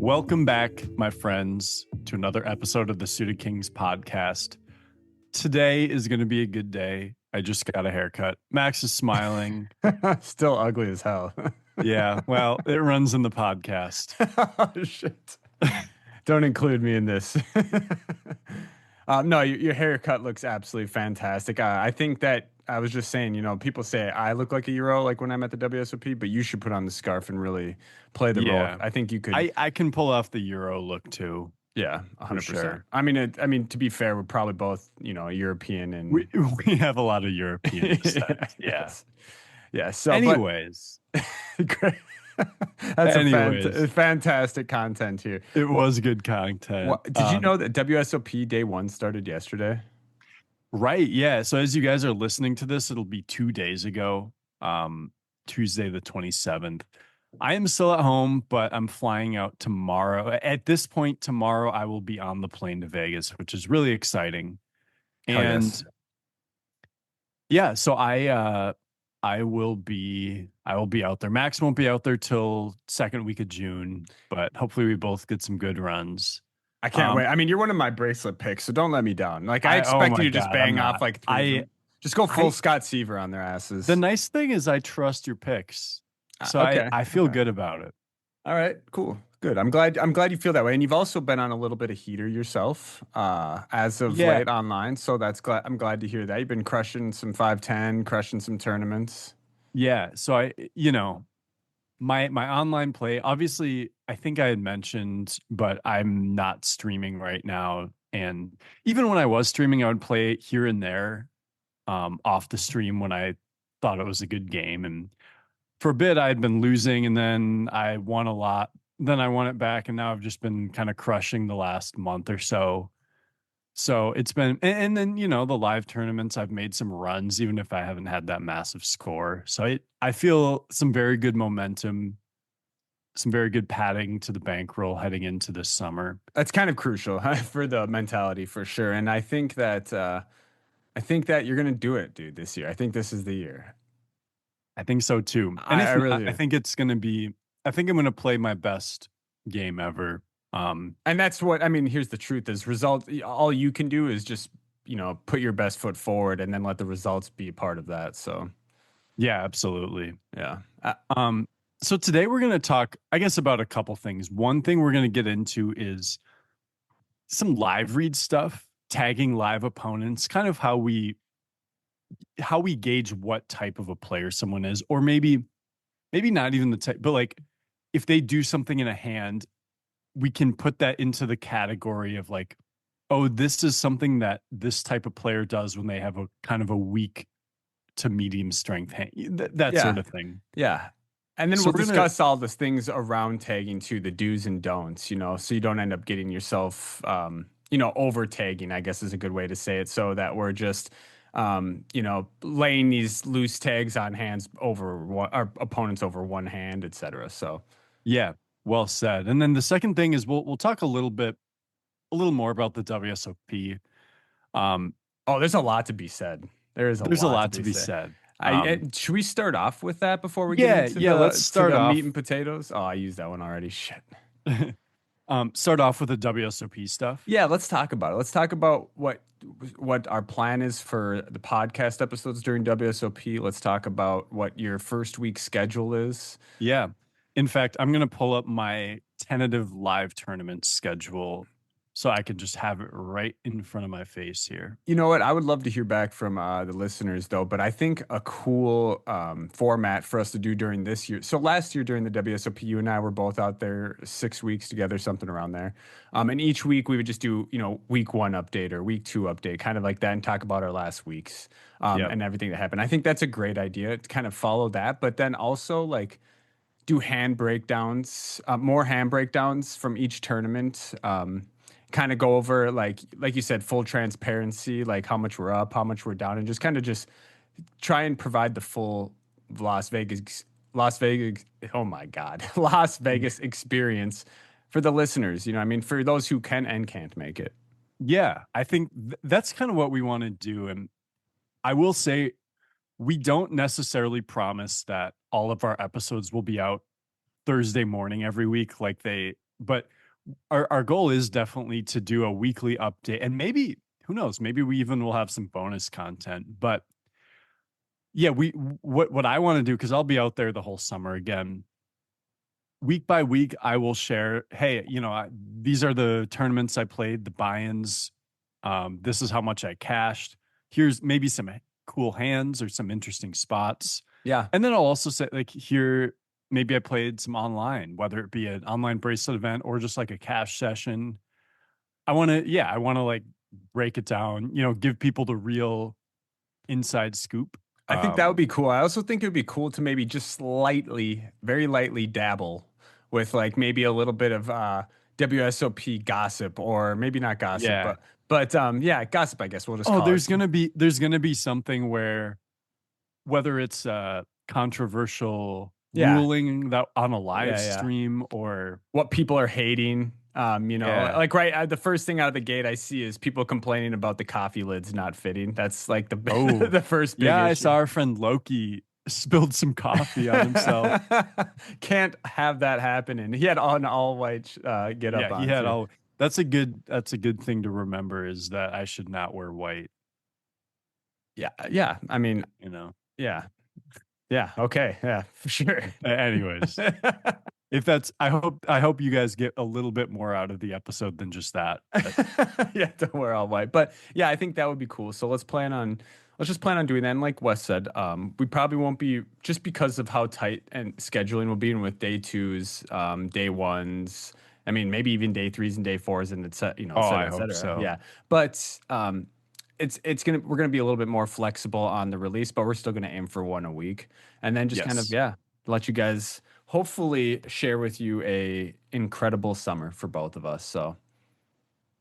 Welcome back, my friends, to another episode of the Suited Kings podcast. Today is going to be a good day. I just got a haircut. Max is smiling. Still ugly as hell. Yeah, well, it runs in the podcast. Oh, shit. Don't include me in this. No, your haircut looks absolutely fantastic. I think that I was just saying, people say I look like a Euro, like when I'm at the WSOP, but you should put on the scarf and really play the role. Yeah, I think you could. I can pull off the Euro look too. Yeah, For 100%. sure. I mean, to be fair, we're probably both, European and We have a lot of European aesthetic. Yeah. Yes. Yeah. So, Anyways, great. That's Anyways. fantastic content here. it was good content. Did you know that WSOP day one started yesterday? Right. Yeah. So as you guys are listening to this, it'll be 2 days ago, Tuesday the 27th. I am still at home, but I'm flying out tomorrow. At this point, tomorrow I will be on the plane to Vegas, which is really exciting. Hell And yes. yeah, so I will be out there. Max won't be out there till second week of June, but hopefully we both get some good runs. I can't wait. I mean, you're one of my bracelet picks, so don't let me down. Like I oh expect my you to just God, bang I'm off not. like three. Just go full Scott Seaver on their asses. The nice thing is I trust your picks. So Okay. I feel good about it. All right, cool. Good. I'm glad you feel that way. And you've also been on a little bit of heater yourself, as of Yeah. late online. So I'm glad to hear that. You've been crushing some 510, crushing some tournaments. Yeah. So my online play, obviously, I think I had mentioned, but I'm not streaming right now. And even when I was streaming, I would play it here and there, off the stream when I thought it was a good game. And for a bit, I had been losing, and then I won a lot. Then I won it back, and now I've just been kind of crushing the last month or so. So it's been, and then the live tournaments, I've made some runs, even if I haven't had that massive score. So I feel some very good momentum, some very good padding to the bankroll heading into this summer. That's kind of crucial for the mentality for sure. And I think that you're gonna do it, dude, this year. I think this is the year. I think so too. And if I not, really I do. think it's going to be, I think I'm going to play my best game ever. And that's what I mean. Here's the truth: is result. All you can do is just put your best foot forward, and then let the results be a part of that. So Yeah, absolutely. yeah. So today we're going to talk, I guess, about a couple things. One thing we're going to get into is some live read stuff, tagging live opponents, kind of how we gauge what type of a player someone is, or maybe not even the type, but like if they do something in a hand, we can put that into the category of like, oh, this is something that this type of player does when they have a kind of a weak to medium strength hand, that sort of thing. Yeah. And then So we'll we're discuss all the things around tagging too, the do's and don'ts, so you don't end up getting yourself, over tagging, I guess is a good way to say it. So that we're just, laying these loose tags on hands over our opponents over one hand, etc. So Yeah, well said. And then the second thing is we'll talk a little more about the WSOP. there's a lot to be said. There's a lot to be said. Should we start off with that before we get into let's start the off meat and potatoes? Oh, I used that one already. Shit. Start off with the WSOP stuff. Yeah, let's talk about it. Let's talk about what our plan is for the podcast episodes during WSOP. Let's talk about what your first week schedule is. Yeah. In fact, I'm going to pull up my tentative live tournament schedule so I can just have it right in front of my face here. You know what? I would love to hear back from the listeners, though. But I think a cool format for us to do during this year. So last year during the WSOP, you and I were both out there 6 weeks together, something around there. And each week we would just do, week one update or week two update, kind of like that, and talk about our last weeks and everything that happened. I think that's a great idea to kind of follow that. But then also like do hand breakdowns, more hand breakdowns from each tournament. Kind of go over like you said, full transparency, like how much we're up, how much we're down, and just try and provide the full Las Vegas. Oh my God, Las Vegas experience for the listeners. For those who can and can't make it. Yeah, I think that's kind of what we want to do. And I will say, we don't necessarily promise that all of our episodes will be out Thursday morning every week, like they but our goal is definitely to do a weekly update, and maybe who knows, maybe we even will have some bonus content. But yeah, we what I want to do, because I'll be out there the whole summer again. Week by week, I will share, hey, these are the tournaments I played, the buy-ins. This is how much I cashed. Here's maybe some cool hands or some interesting spots. Yeah. And then I'll also say, like, here, maybe I played some online, whether it be an online bracelet event or just like a cash session. I want to like break it down, give people the real inside scoop. I think that would Um, be cool. I also think it would be cool to maybe just slightly, very lightly dabble with like maybe a little bit of WSOP gossip, or maybe not gossip, yeah. but yeah, gossip, I guess we'll just Oh, call it. there's gonna be something where whether it's a controversial Yeah. ruling that on a live Yeah, yeah. stream or What people are hating. yeah. Like the first thing out of the gate I see is people complaining about the coffee lids not fitting. That's like the Oh, the first big yeah, I issue. saw our friend Loki spilled some coffee on himself. Can't have that happen. And he had an all white get up Yeah, he on had too. all that's a good thing to remember, is that I should not wear white, Yeah, yeah. I mean, you know. yeah, yeah. Okay, yeah, for sure. Anyways, if that's I hope you guys get a little bit more out of the episode than just that. Yeah, don't wear all white. But yeah, I think that would be cool. So let's just plan on doing that. And like Wes said, we probably won't be, just because of how tight and scheduling will be, and with day twos, day ones. I mean, maybe even day threes and day fours, and Oh, et cetera, I et hope cetera. so. Yeah, but we're gonna be a little bit more flexible on the release, but we're still gonna aim for one a week, and then just kind of, Yes. yeah, let you guys hopefully share with you a incredible summer for both of us. So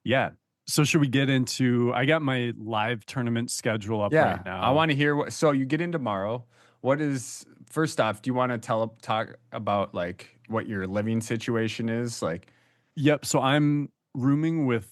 Yeah. So should we get into, I got my live tournament schedule up right yeah, I now. want to hear what. So you get in tomorrow. What is first off? Do you want to talk about like what your living situation is like, Yep. So I'm rooming with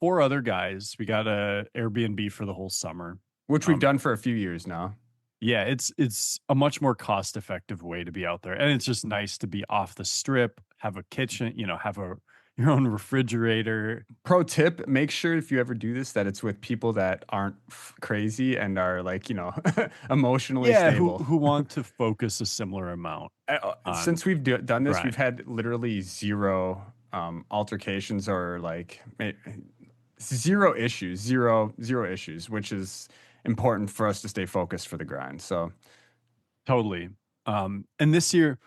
four other guys. We got a Airbnb for the whole summer. which we've Um, done for a few years now? yeah, it's a much more cost effective way to be out there, and it's just nice to be off the strip, have a kitchen, have a your own refrigerator. Pro tip: make sure if you ever do this that it's with people that aren't crazy and are like emotionally Yeah, who stable. who want to focus a similar amount on Since we've done this, we've grind. had literally zero altercations, or like zero issues, zero issues, which is important for us to stay focused for the grind. So Totally. And this year,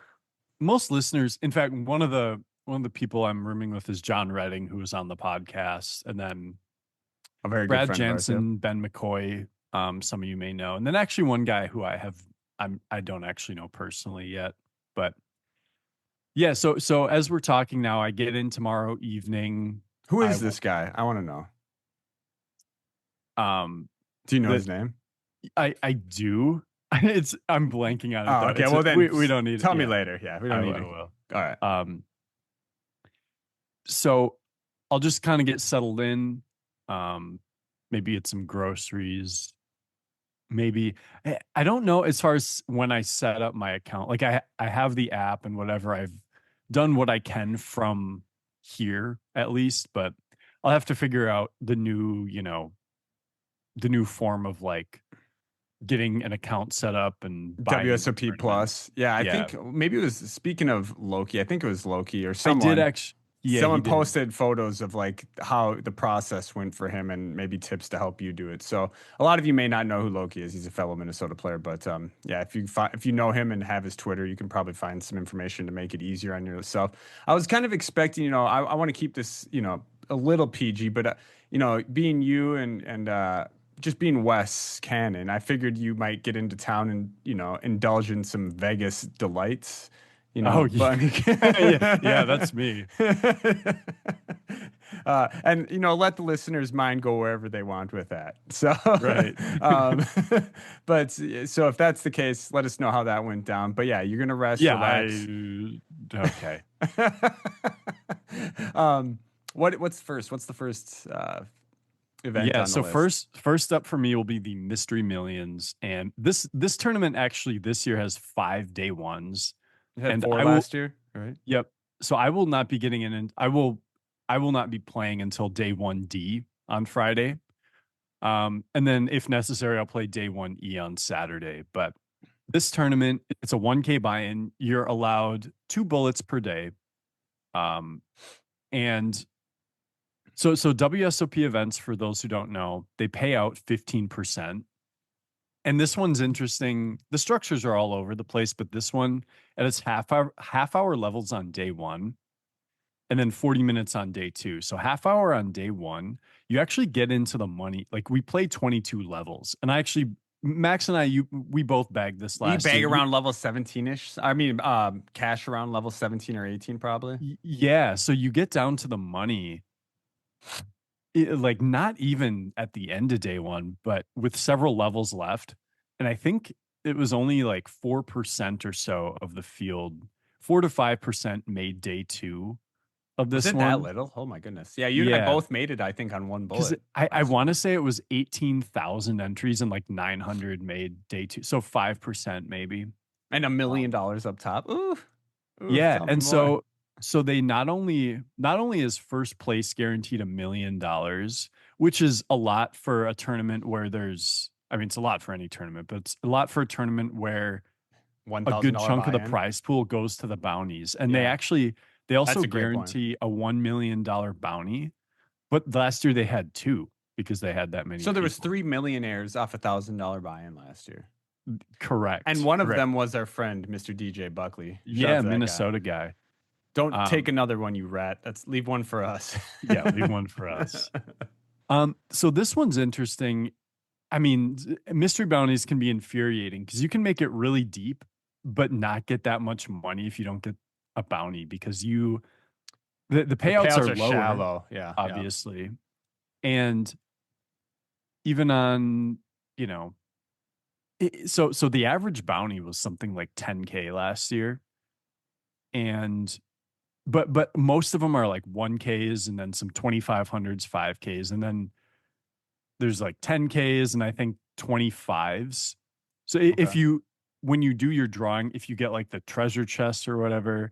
most listeners, in fact, one of the people I'm rooming with is John Redding, who was on the podcast, and then a very good Brad friend of ours. Yep. Jansen, Ben McCoy, some of you may know, and then actually one guy who I don't actually know personally yet, but yeah. So as we're talking now, I get in tomorrow evening. Who I is will this guy? I want to know. um Do you know the his name? I do. I'm blanking on it Oh, though. okay. Well, then We don't need it. tell me Yeah, later. Yeah, we don't need I to. will. All right. Um, so I'll just kind of get settled in. Um, maybe get some groceries. Maybe I don't know as far as when I set up my account. Like I have the app and whatever. I've done what I can from here at least, but I'll have to figure out the new form of like getting an account set up and buying into WSOP tournaments. Plus. Yeah, I Yeah, think maybe it was, speaking of Loki, I think it was Loki or I did someone. actually. Yeah, he Someone did. posted photos of like how the process went for him, and maybe tips to help you do it. So a lot of you may not know who Loki is. He's a fellow Minnesota player, but yeah, if you know him and have his Twitter, you can probably find some information to make it easier on yourself. I was kind of expecting, I want to keep this, a little PG, but being you and just being Wes Cannon, I figured you might get into town and indulge in some Vegas delights. Oh But yeah, yeah, that's me. and let the listeners' mind go wherever they want with that. So, Right. um, but so if that's the case, let us know how that went down. But yeah, you're gonna rest, Yeah, relax. okay. um, what's first? What's the first event Yeah, on the so list? first up for me will be the Mystery Millions, and this tournament actually this year has 5 day ones, You had and four I will. last year, right? Yep. so I will not be getting in, and I will not be playing until day 1D on Friday. And then if necessary, I'll play day 1E on Saturday. But this tournament, it's a 1K buy-in. You're allowed 2 bullets per day. Um, and so WSOP events, for those who don't know, they pay out 15%. And this one's interesting. The structures are all over the place, but this one at its half hour levels on day one, and then 40 minutes on day two. So half hour on day one, you actually get into the money. Like we play 22 levels. And I actually Max and we both bagged this You last bag year. around level 17-ish. I mean, cash around level 17 or 18 probably. Yeah, so you get down to the money, like not even at the end of day one, but with several levels left. And I think it was only like 4% or so of the field, 4 to 5% made day two of Was this it that one. little? Oh my goodness. Yeah, you and I Yeah, both made it, I think, on one because bullet I last want to year. say it was 18,000 entries and like 900 made day two. So 5% maybe. And $1 million Um, up top. Ooh. Ooh, yeah. tell me And more. so they not only is first place guaranteed $1 million, which is a lot for a tournament where I mean, it's a lot for any tournament, but it's a lot for a tournament where a good $1,000 chunk of the buy-in. prize pool goes to the bounties. And Yeah, they also that's a great point. guarantee a $1 million bounty. But last year they had two because they had that many So there was people. 3 millionaires off $1,000 buy-in last year. And Correct. one of Correct. them was our friend, Mr. DJ Buckley. Shout out Yeah, to that guy. Minnesota guy. Don't take Um, another one, you rat. Let's leave one for us. yeah, leave one for us. So this one's interesting. I mean, mystery bounties can be infuriating because you can make it really deep, but not get that much money if you don't get a bounty because the The payouts payouts are are lower, shallow. Yeah, yeah. obviously. And even on, you know, so the average bounty was something like 10K last year. And but most of them are like 1Ks and then some 2500s, 5Ks, and then there's like 10Ks and I think 25s. So Okay. if you when you do your drawing, if you get like the treasure chest or whatever,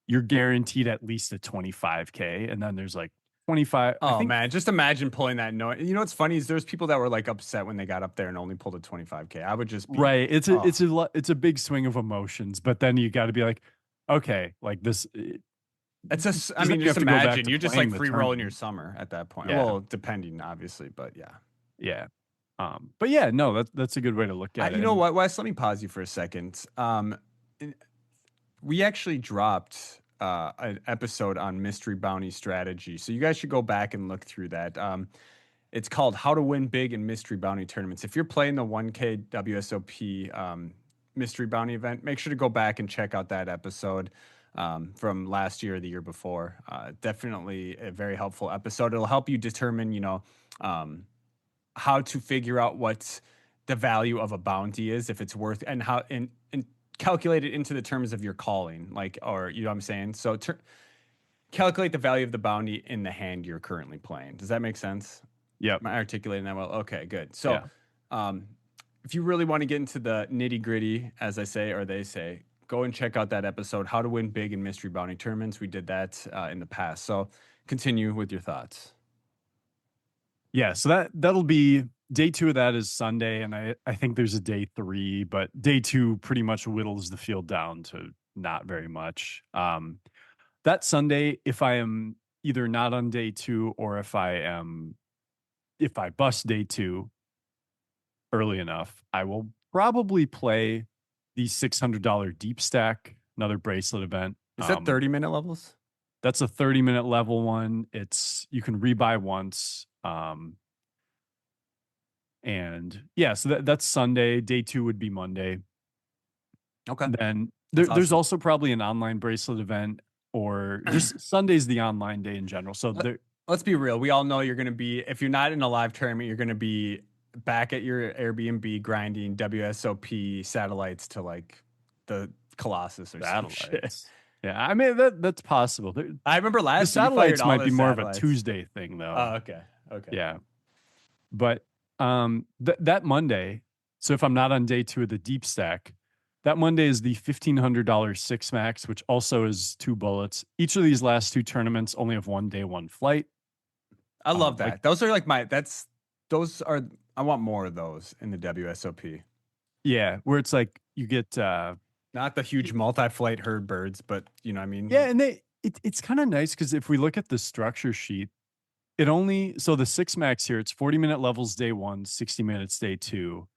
you're guaranteed at least a 25K. And then there's like 25, I Oh think. man, just imagine pulling that note. You know what's funny is there's people that were like upset when they got up there and only pulled a 25K. I would just be, Right. oh, It's a big swing of emotions, but then you got to be like, okay, like this, it's just, I because then mean, you just have to go back imagine to you're just like playing the free rolling your tournament. summer at that point. Yeah. Well, depending obviously, but yeah. Yeah. But yeah, no, that's a good way to look at it. You know And what, Wes? Let me pause you for a second. We actually dropped an episode on mystery bounty strategy, so you guys should go back and look through that. It's called "How to Win Big in Mystery Bounty Tournaments." If you're playing the 1K WSOP mystery bounty event, make sure to go back and check out that episode from last year or the year before. Definitely a very helpful episode. It'll help you determine, um, how to figure out what the value of a bounty is, if it's worth, and how and calculate it into the terms of your calling, like, or you know what I'm saying. So calculate the value of the bounty in the hand you're currently playing. Does that make sense? yep. Am I articulating that well? Okay, good. So, Yeah. um, if you really want to get into the nitty gritty, as I say or they say, go and check out that episode, "How to Win Big in Mystery Bounty Tournaments." We did that in the past. So, continue with your thoughts. Yeah. So that'll be day two of that is Sunday. And I think there's a day three, but day two pretty much whittles the field down to not very much. That Sunday, if I am either not on day two or if I bust day two early enough, I will probably play the $600 deep stack, another bracelet event. Is that 30-minute levels? That's a 30-minute level one. You can rebuy once. And yeah, so that's Sunday. Day two would be Monday. Okay, Then that's there's awesome. also probably an online bracelet event, or just Sunday's the online day in general. So Let, there, let's be real. We all know you're going to be, if you're not in a live tournament, you're going to be back at your Airbnb grinding WSOP satellites to like the Colossus or some shit. satellites. Yeah, I mean that's possible. I remember The last year you fired satellites all might the be more of a satellites. Tuesday thing though. Oh, okay. Okay. Yeah. But that Monday, so if I'm not on day two of the deep stack, That Monday is the $1,500 six max, which also is two bullets. Each of these last two tournaments only have one day, one flight. I love Like, that. Those are like those are, I want more of those in the WSOP. yeah, where it's like you get, Not the huge multi-flight herd birds, but you know what I yeah, mean? and it's kind of nice because if we look at the structure sheet, it only, so the six max here, it's 40-minute levels day one, 60 minutes day two.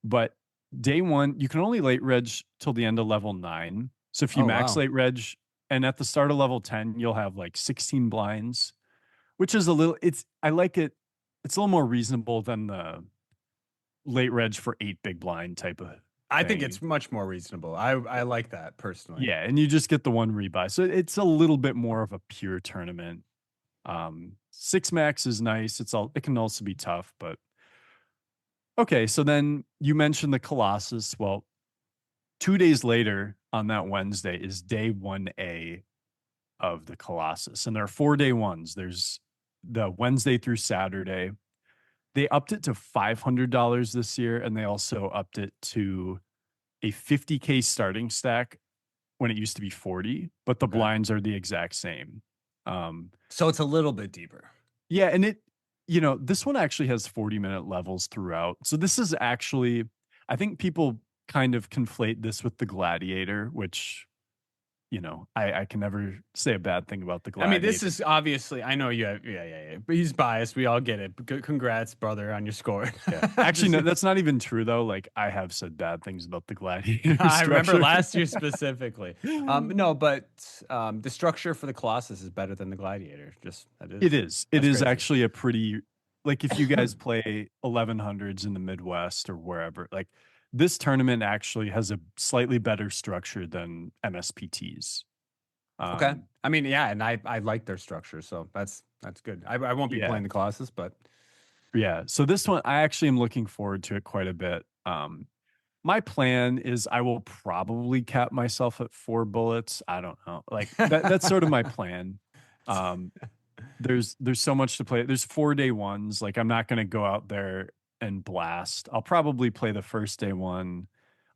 But day one, you can only late reg till the end of level nine. So if you Oh max wow. late reg and at the start of level 10, you'll have like 16 blinds, which is a little, I like it. It's a little more reasonable than the late reg for eight big blind type of I think thing. it's much more reasonable. I like that personally. Yeah. And you just get the one rebuy. So it's a little bit more of a pure tournament. Six max is nice. It can also be tough, but okay. So then you mentioned the Colossus. Well, 2 days later on that Wednesday is day 1A of the Colossus. And there are 4 day ones. There's the Wednesday through Saturday. They upped it to $500 this year, and they also upped it to a 50K starting stack when it used to be 40, but the Okay. blinds are the exact same. Um, So it's a little bit deeper. yeah, and this one actually has 40-minute levels throughout. So this is actually, I think people kind of conflate this with the Gladiator, which I can never say a bad thing about the I mean, this Gladiator. is obviously, I know you have, yeah. But he's biased. We all get it. Congrats, brother, on your score. Yeah. Actually, Just, no, that's not even true though. Like I have said bad things about the Gladiator I remember structure. last year specifically. No, but the structure for the Colossus is better than the Gladiator. Just that It is is. It that's is crazy. actually a pretty, like if you guys play 1100s in the Midwest or wherever, like this tournament actually has a slightly better structure than MSPTs. Okay. Um, I mean, yeah, and I like their structure, so that's good. I won't be yeah. playing the Colossus, but Yeah. So this one, I actually am looking forward to it quite a bit. My plan is I will probably cap myself at four bullets. I don't know. Like that's sort of my plan. Um, there's so much to play. There's 4 day ones. Like I'm not gonna go out there and blast. I'll probably play the first day one.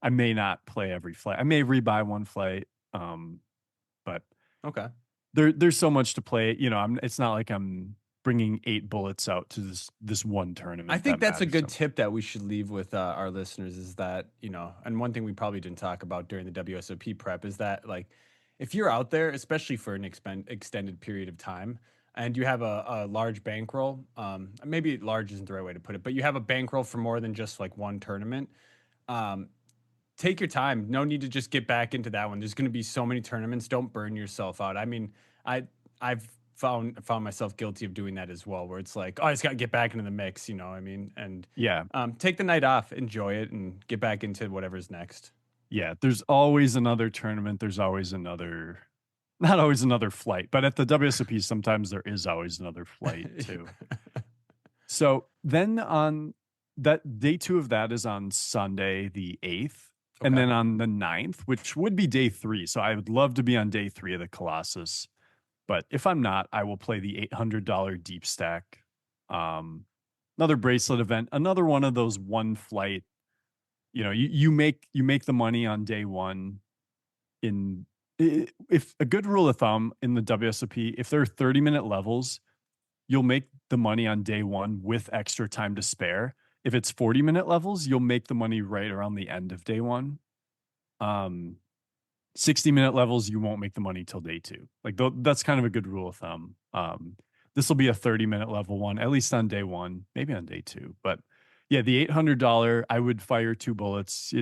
I may not play every flight. I may rebuy one flight. But okay. there's so much to play. It's not like I'm bringing eight bullets out to this one I tournament think that that's a matters good so tip that we should leave with our listeners is that, and one thing we probably didn't talk about during the WSOP prep is that, like, if you're out there, especially for an extended period of time, and you have a large bankroll, maybe large isn't the right way to put it, but you have a bankroll for more than just like one tournament, um, take your time. No need to just get back into that one. There's going to be so many tournaments. Don't burn yourself out. I mean, I've found myself guilty of doing that as well, where it's like, oh, I just got to get back into the mix. You know what I mean? And yeah. take the night off, enjoy it, and get back into whatever's next. Yeah, there's always another tournament. There's always another, not always another flight, but at the WSOP, sometimes there is always another flight too. So then on that day two of that is on Sunday, the 8th. And Okay. then on the 9th, which would be day three. So I would love to be on day three of the Colossus. But if I'm not, I will play the $800 deep stack. Another bracelet event, another one of those one flight. You make the money on day one. In If a good rule of thumb in the WSOP, if there are 30-minute levels, you'll make the money on day one with extra time to spare. If it's 40-minute levels, you'll make the money right around the end of day one. Um, 60-minute levels, you won't make the money till day two. Like that's kind of a good rule of thumb. This will be a 30-minute level one, at least on day one, maybe on day two. But yeah, the $800, I would fire two bullets.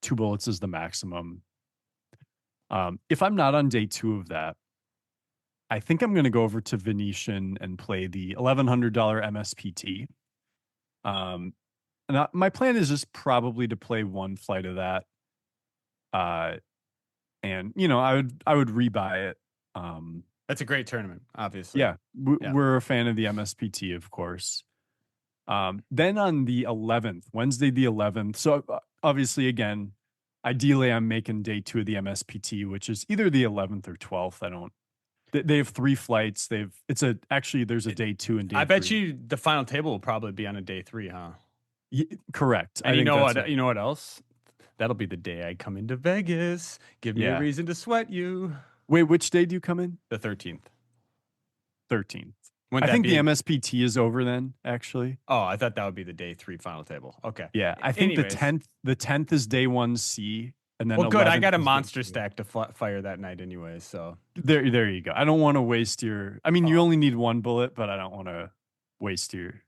Two bullets is the maximum. If I'm not on day two of that, I think I'm going to go over to Venetian and play the $1,100 MSPT. Um, my plan is just probably to play one flight of that. Uh, and I would rebuy it. Um, That's a great tournament, obviously. yeah, Yeah. we're a fan of the MSPT, of course. Then on the 11th, Wednesday the 11th. So obviously, again, ideally, I'm making day two of the MSPT, which is either the 11th or 12th. I don't. They have three flights. There's a It, day two and I day bet three. you the final table will probably be on a day three, huh? Correct. I And you think know that's what? what. You know what else? That'll be the day I come into Vegas. Give me a Yeah. reason to sweat you. Wait, which day do you come in? The 13th. 13th. Wouldn't I that think be the a MSPT is over then, actually. Oh, I thought that would be the day three final table. Okay. Yeah, I think the Anyways, 10th is day 1C and then well, good. I 11th got a is day monster 2. stack to fire that night anyways. So, There you go. I don't want to waste your I mean, you oh, only need one bullet, but I don't want to waste your,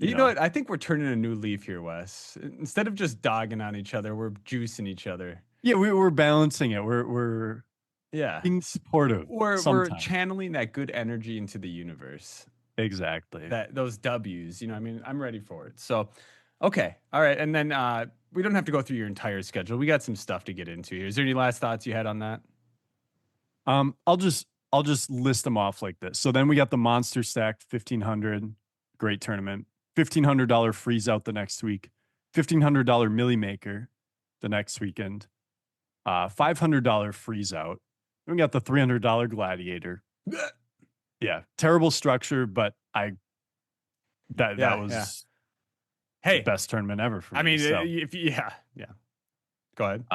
you you know know. what? I think we're turning a new leaf here, Wes. Instead of just dogging on each other, we're juicing each other. Yeah, we're balancing it. We're Yeah. being supportive We're sometimes. channeling that good energy into the universe. Exactly. That those W's, I mean, I'm ready for it. So, okay. All right. And then we don't have to go through your entire schedule. We got some stuff to get into here. Is there any last thoughts you had on that? I'll just list them off like this. So then we got the Monster Stack 1500, great tournament. $1,500 freeze out the next week. $1,500 Millie Maker the next weekend. $500 freeze out. Then we got the $300 Gladiator. Yeah, terrible structure, but I that Yeah, yeah. was the Hey, best tournament ever for I me. mean, So if yeah, yeah. Go ahead.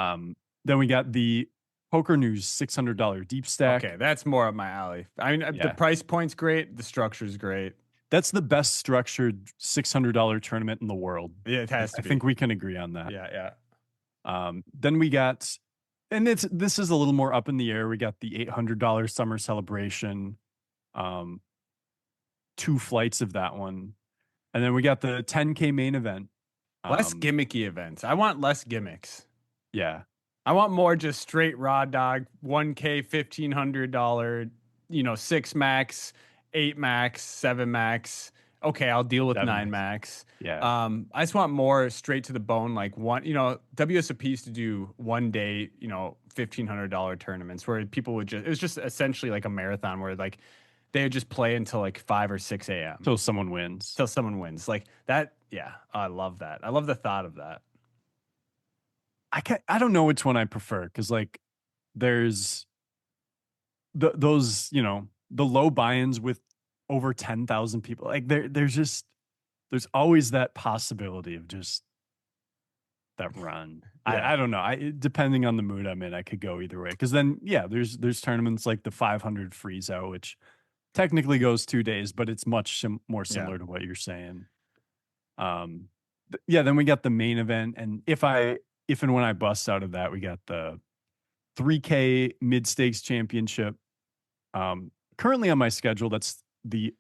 then we got the Poker News $600 deep Okay, stack. that's more up my alley. I mean, the Yeah, price point's great, the structure's great. that's the best structured $600 tournament in the world. Yeah, it I, has I to think be. we can agree on that. Yeah, yeah. Then we got, and this is a little more up in the air. We got the $800 summer celebration, um, 2 flights of that one, and then we got the 10K main event. Less Um, gimmicky events. I want less gimmicks. yeah, I want more just straight raw dog, 1K, $1,500, six max, eight max, seven max. Okay, I'll deal with seven nine X. max. Yeah, I just want more straight to the bone, like one, WSOP used to do 1 day, $1,500 tournaments where people would it was just essentially like a marathon where like they would just play until like 5 or 6 a.m. till someone wins. till someone wins. Like that. Yeah, I love that. I love the thought of that. I don't know which one I prefer because like there's those the low buy-ins with over 10,000 people. Like there's always that possibility of just that run. Yeah, I don't know. Depending on the mood I'm in, I could go either way. Because then, yeah, there's tournaments like the 500 freeze out, which technically goes 2 days, but it's much more yeah. similar to what you're saying. Um, yeah. Then we got the main event, and if and when I bust out of that, we got the 3K mid stakes championship. Currently on my schedule, that's the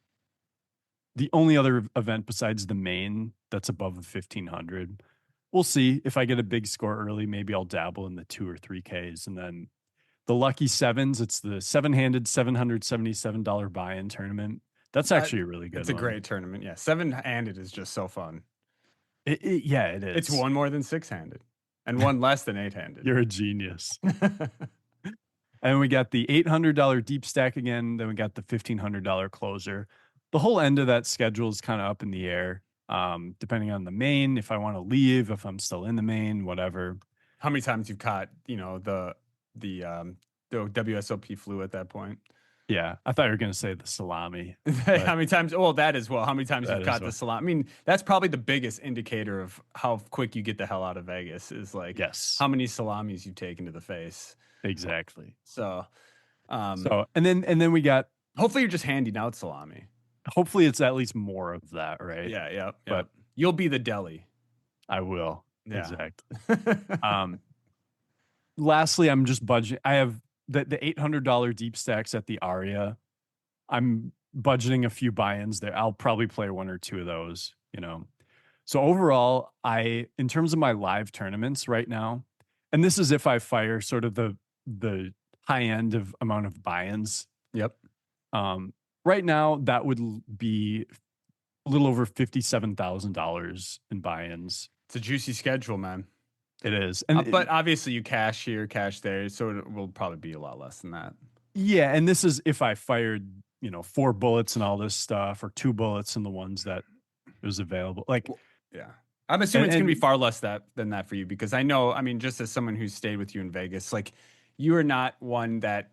only other event besides the main that's above the 1500. We'll see if I get a big score early. Maybe I'll dabble in the 2 or 3Ks. And then the lucky sevens, it's the seven-handed $777 buy-in tournament. That's Uh, actually a really it's good a one. great tournament. Yeah, seven-handed is just so fun. Yeah, it It's is. one more than six-handed, and one less than eight-handed. You're a genius. And we got the $800 deep stack again. Then we got the $1,500 closer. The whole end of that schedule is kind of up in the air, depending on the main. If I want to leave, if I'm still in the main, whatever. How many times you've caught, the WSOP flu at that point? Yeah, I thought you were going to say the salami, How but many times? Well, that as well. How many times that you've is caught the what. salon? I mean, that's probably the biggest indicator of how quick you get the hell out of Vegas is like Yes, how many salamis you've taken to the face. exactly. So, um, So and then we got. hopefully you're just handing out salami. Hopefully, it's at least more of that, right? Yeah, yeah, yeah. But You'll be the deli. I will Yeah. exactly. Um, Lastly, I'm just budgeting. I have the $800 deep stacks at the Aria. I'm budgeting a few buy-ins there. I'll probably play one or two of those. So overall, in terms of my live tournaments right now, and this is if I fire sort of the high end of amount of buy-ins. Yep. Um, right now, that would be a little over $57,000 in buy-ins. It's a juicy schedule, man. It is, and But obviously you cash here, cash there, so it will probably be a lot less than that. yeah, and this is if I fired 4 bullets and all this stuff, or 2 bullets and the ones that it was available. Like, Well, yeah. I'm assuming and, it's going to be and far less than that for you because I know, I mean, just as someone who's stayed with you in Vegas, like you are not one that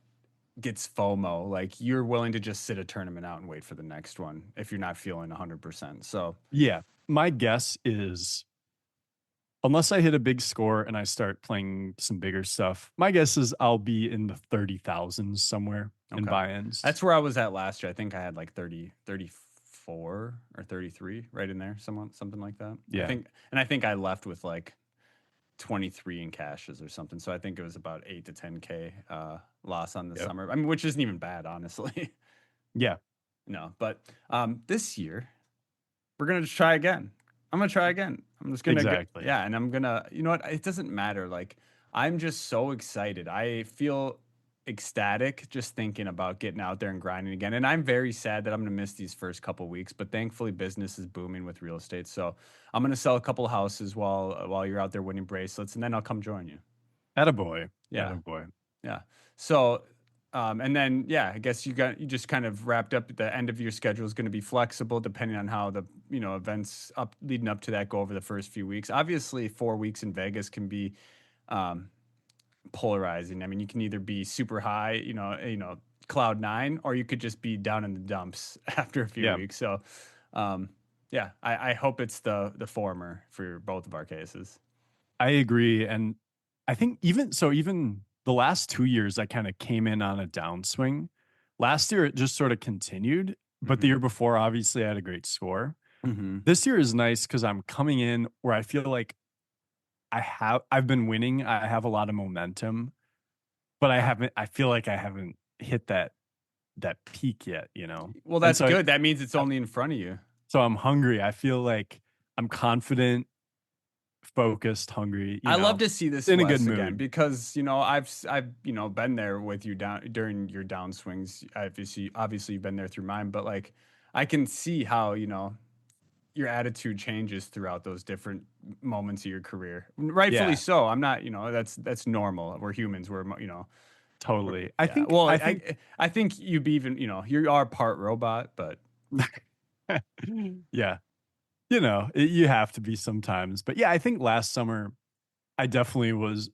gets FOMO. Like you're willing to just sit a tournament out and wait for the next one if you're not feeling 100%. So, yeah, my guess is unless I hit a big score and I start playing some bigger stuff, my guess is I'll be in the 30,000s somewhere in Okay. buy-ins. That's where I was at last year. I think I had like 34 or 33 right in there, something like that. Yeah. I think I left with like 23 in cashes or something. So I think it was about 8 to 10K loss on the Yep. summer. I mean, which isn't even bad, honestly. Yeah. No, but this year we're gonna try again. I'm gonna try again. I'm just gonna get, Exactly. yeah, and I'm gonna, you know what? It doesn't matter. Like, I'm just so excited. I feel ecstatic just thinking about getting out there and grinding again. And I'm very sad that I'm gonna miss these first couple weeks, but thankfully business is booming with real estate. So I'm gonna sell a couple of houses while you're out there winning bracelets, and then I'll come join you. Attaboy. Yeah. Attaboy. Yeah. So, and then yeah, I guess you just kind of wrapped up. The end of your schedule is going to be flexible depending on how the events up leading up to that go over the first few weeks. Obviously, 4 weeks in Vegas can be um, polarizing. I mean, you can either be super high, cloud nine, or you could just be down in the dumps after a few Yeah. weeks. So, um, yeah, I hope it's the former for both of our cases. I agree. And I think even the last 2 years, I kind of came in on a downswing. Last year, it just sort of continued, but the Hmm. year before, obviously, I had a great score. Hmm. This year is nice because I'm coming in where I feel like I've been winning. I have a lot of momentum, but I feel like I haven't hit that peak yet, you know? Well, And that's good. That means it's only in front of you. I'm hungry. I feel like I'm confident, focused, hungry, I love to see this in a good Wes again mood. because I've been there with you down during your downswings. Obviously you've been there through mine, but like I can see how your attitude changes throughout those different moments of your career. Rightfully Yeah, so. I'm not, that's normal. We're humans. totally. Yeah. Well, I think I think you've even you are part robot, but yeah, you have to be sometimes. But yeah, I think last summer I definitely was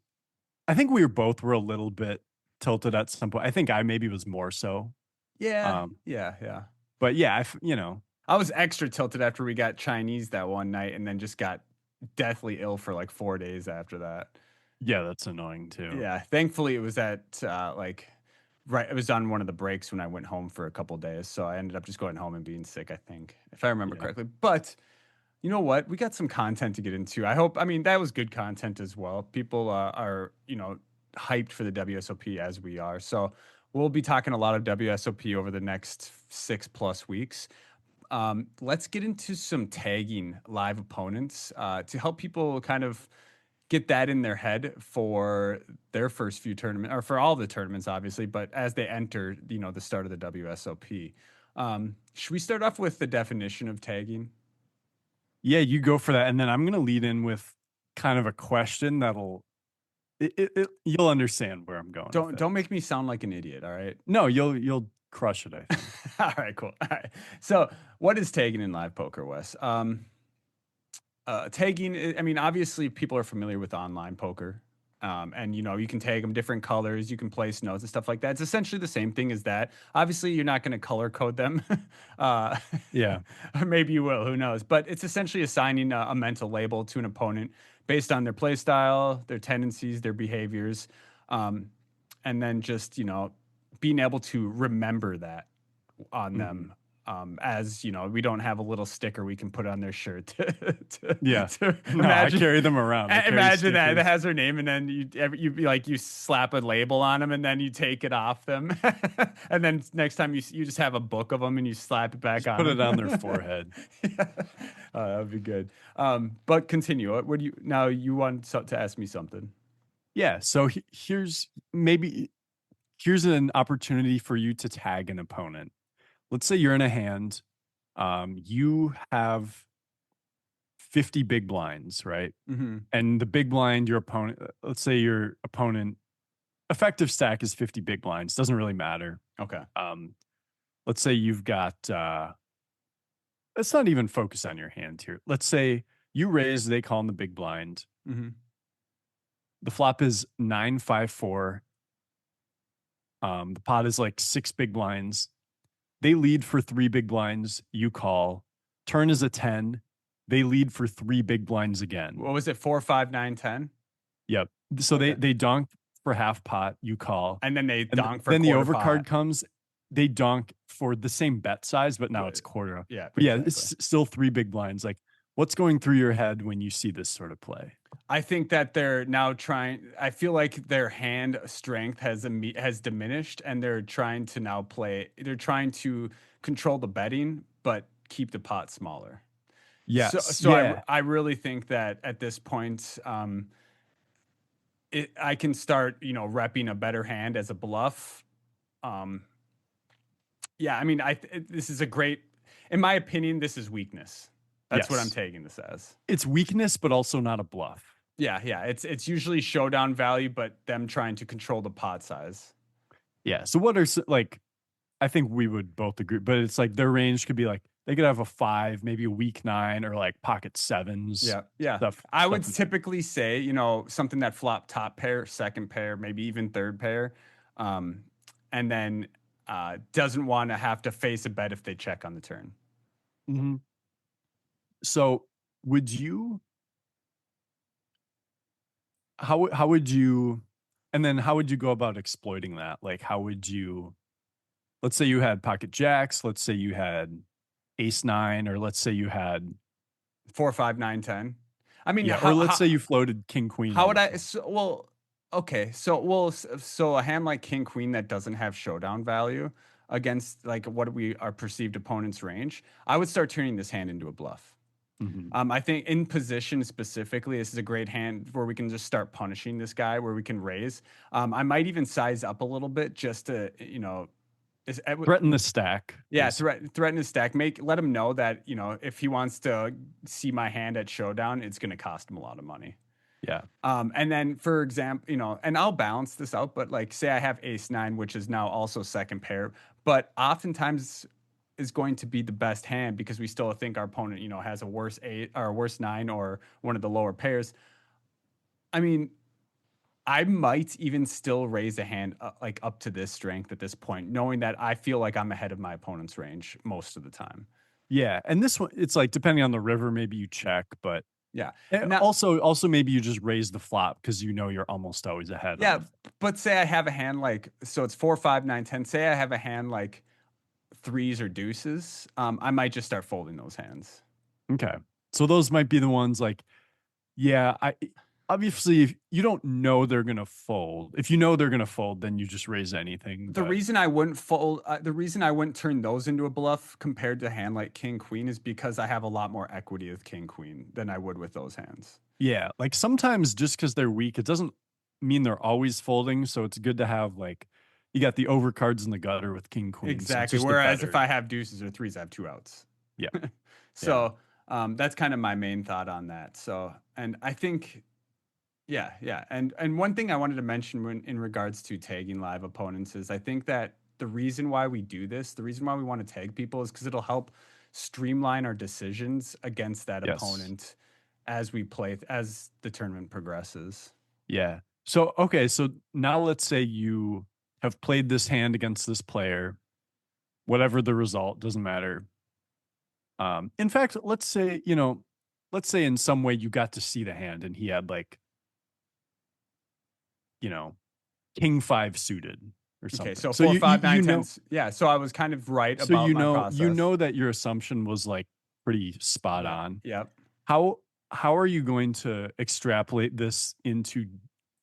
I think we were a little bit tilted at some point. I think I maybe was more so. yeah, Um, yeah, yeah. but yeah, I was extra tilted after we got Chinese that one night and then just got deathly ill for like 4 days after that. yeah, that's annoying too. Yeah, thankfully it was at right. It was on one of the breaks when I went home for a couple days, so I ended up just going home and being sick. I think, if I remember Yeah. correctly. But you know what? We got some content to get into. I hope. I mean, that was good content as well. People are hyped for the WSOP as we are. So we'll be talking a lot of WSOP over the next 6+ weeks. Let's get into some tagging live opponents to help people kind of get that in their head for their first few tournaments, or for all the tournaments, obviously, but as they enter, the start of the WSOP. Should we start off with the definition of tagging? Yeah, you go for that. And then I'm going to lead in with kind of a question you'll understand where I'm going with Don't it. make me sound like an idiot, all right? No, you'll crush it, I think. All right, cool. All right. So, what is tagging in live poker, Wes? Tagging, I mean, obviously people are familiar with online poker. And you can tag them different colors, you can place notes and stuff like that. It's essentially the same thing as that. Obviously, you're not going to color code them. uh, Yeah. or maybe you will, who knows? But it's essentially assigning a mental label to an opponent based on their play style, their tendencies, their behaviors, um, and then just being able to remember that on Mhm. them. As we don't have a little sticker we can put on their shirt to, Yeah. to No, I imagine carry them around. I carry imagine that stickers. has their name, and then you slap a label on them, and then you take it off them, and then next time you just have a book of them and you slap it back Just on put it on their them. forehead. Yeah. That would be good. But continue. What do you now? You want to ask me something? Yeah. So here's an opportunity for you to tag an opponent. Let's say you're in a hand. You have 50 big blinds, right? Hmm. And the big blind, your opponent, let's say your opponent effective stack is 50 big blinds. Doesn't really matter. Okay. Um, let's say you've got let's not even focus on your hand here. Let's say you raise, they call in the big blind. Hmm. The flop is 9-5-4. The pot is like six big blinds. They lead for three big blinds. You call. Turn is a 10. they lead for three big blinds again. What was it? 4, 5, 9, 10. Yep. So Okay. they donk for half pot, you call. And then they And donk for then the quarter overcard pot. comes, they donk for the same bet size, but now it's Qu- quarter. Yeah, But yeah, exactly. it's still three big blinds. Like, what's going through your head when you see this sort of play? I think that they're now trying. I feel like their hand strength has diminished, and they're trying to now play. They're trying to control the betting, but keep the pot smaller. So, Yes. so Yeah. I really think that at this point, I can start, repping a better hand as a bluff. Um, yeah, I mean, this is a great, in my opinion, this is weakness. That's what I'm Yes. taking this as. It's weakness, but also not a bluff. Yeah, yeah. It's usually showdown value, but them trying to control the pot size. Yeah. So what are like, I think we would both agree, but it's like their range could be like they could have a five, maybe a weak nine, or like pocket sevens, Yeah, yeah. I would stuff. typically say, something that flop top pair, second pair, maybe even third pair, um, and then doesn't want to have to face a bet if they check on the turn. Mhm. So would you how would you and then how would you go about exploiting that? Like how would you let's say you had pocket jacks, let's say you had ace nine, or let's say you had 4, 5, 9, 10. I mean, yeah, or let's say you floated king queen how on would the I? flop. So, well, okay. So a hand like king queen that doesn't have showdown value against like what we our perceived opponent's range, I would start turning this hand into a bluff. Mhm. I think in position specifically, this is a great hand where we can just start punishing this guy, where we can raise. I might even size up a little bit just to, is, Threaten the stack, yeah, basically. threaten his stack. Let him know that if he wants to see my hand at showdown, it's going to cost him a lot of money. Yeah. And then for example, and I'll balance this out, but like say I have ace nine, which is now also second pair, but oftentimes is going to be the best hand because we still think our opponent, has a worse eight or a worse nine or one of the lower pairs. I mean, I might even still raise a hand like up to this strength at this point, knowing that I feel like I'm ahead of my opponent's range most of the time. Yeah. And this one, it's like depending on the river, maybe you check, but Yeah. Now, also maybe you just raise the flop because you know you're almost always ahead on yeah, the. but say I have a hand like so it's 4, 5, 9, 10. Say I have a hand like threes or deuces, I might just start folding those hands. Okay. So those might be the ones like, yeah, I obviously if you don't know they're gonna fold. If you know they're gonna fold, then you just raise anything. The But reason I wouldn't fold, the reason I wouldn't turn those into a bluff compared to a hand like king queen is because I have a lot more equity with king queen than I would with those hands. yeah, like sometimes just because they're weak, it doesn't mean they're always folding. So it's good to have like you got the overcards in the gutter with king queen. So it's Exactly. just a Whereas if better. I have deuces or threes, I have two outs. Yeah. Yeah. So that's kind of my main thought on that. So, and I think, yeah, yeah. And one thing I wanted to mention in regards to tagging live opponents is I think that the reason why we do this, the reason why we want to tag people is because it'll help streamline our decisions against that Yes. opponent as we play, as the tournament progresses. Yeah. So okay, so now let's say you have played this hand against this player, whatever the result, doesn't matter. In fact, let's say in some way you got to see the hand and he had like, you know, king five suited or Okay. something. So So four, five, nine, you ten. know, Yeah. So I was kind of right so about my you process. know that your assumption was like pretty spot Yeah. on. Yep. How how are you going to extrapolate this into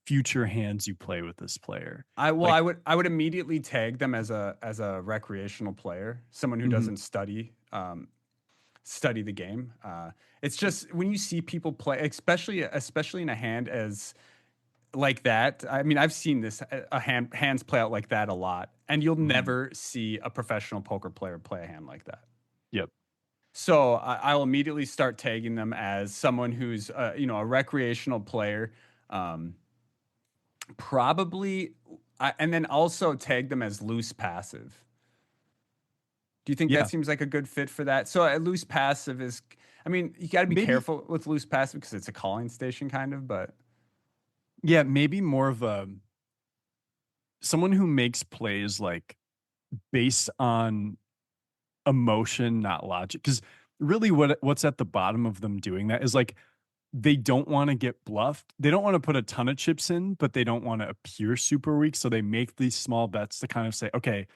future hands you play with this player? Like, I would immediately tag them as a recreational player, someone who mhm, doesn't study the game. It's just when you see people play, especially in a hand as like that. I mean, I've seen this hands play out like that a lot, and you'll mhm, never see a professional poker player play a hand like that. yep, So I'll immediately start tagging them as someone who's a recreational player. Um, Probably, and then also tag them as loose passive. Do you think that yeah, seems like a good fit for that? So a loose passive is, I mean, you got to be maybe careful with loose passive because it's a calling station kind of, but yeah, maybe more of a someone who makes plays like based on emotion, not logic. Because really what's at the bottom of them doing that is like they don't want to get bluffed. They don't want to put a ton of chips in, but they don't want to appear super weak. So they make these small bets to kind of say, okay,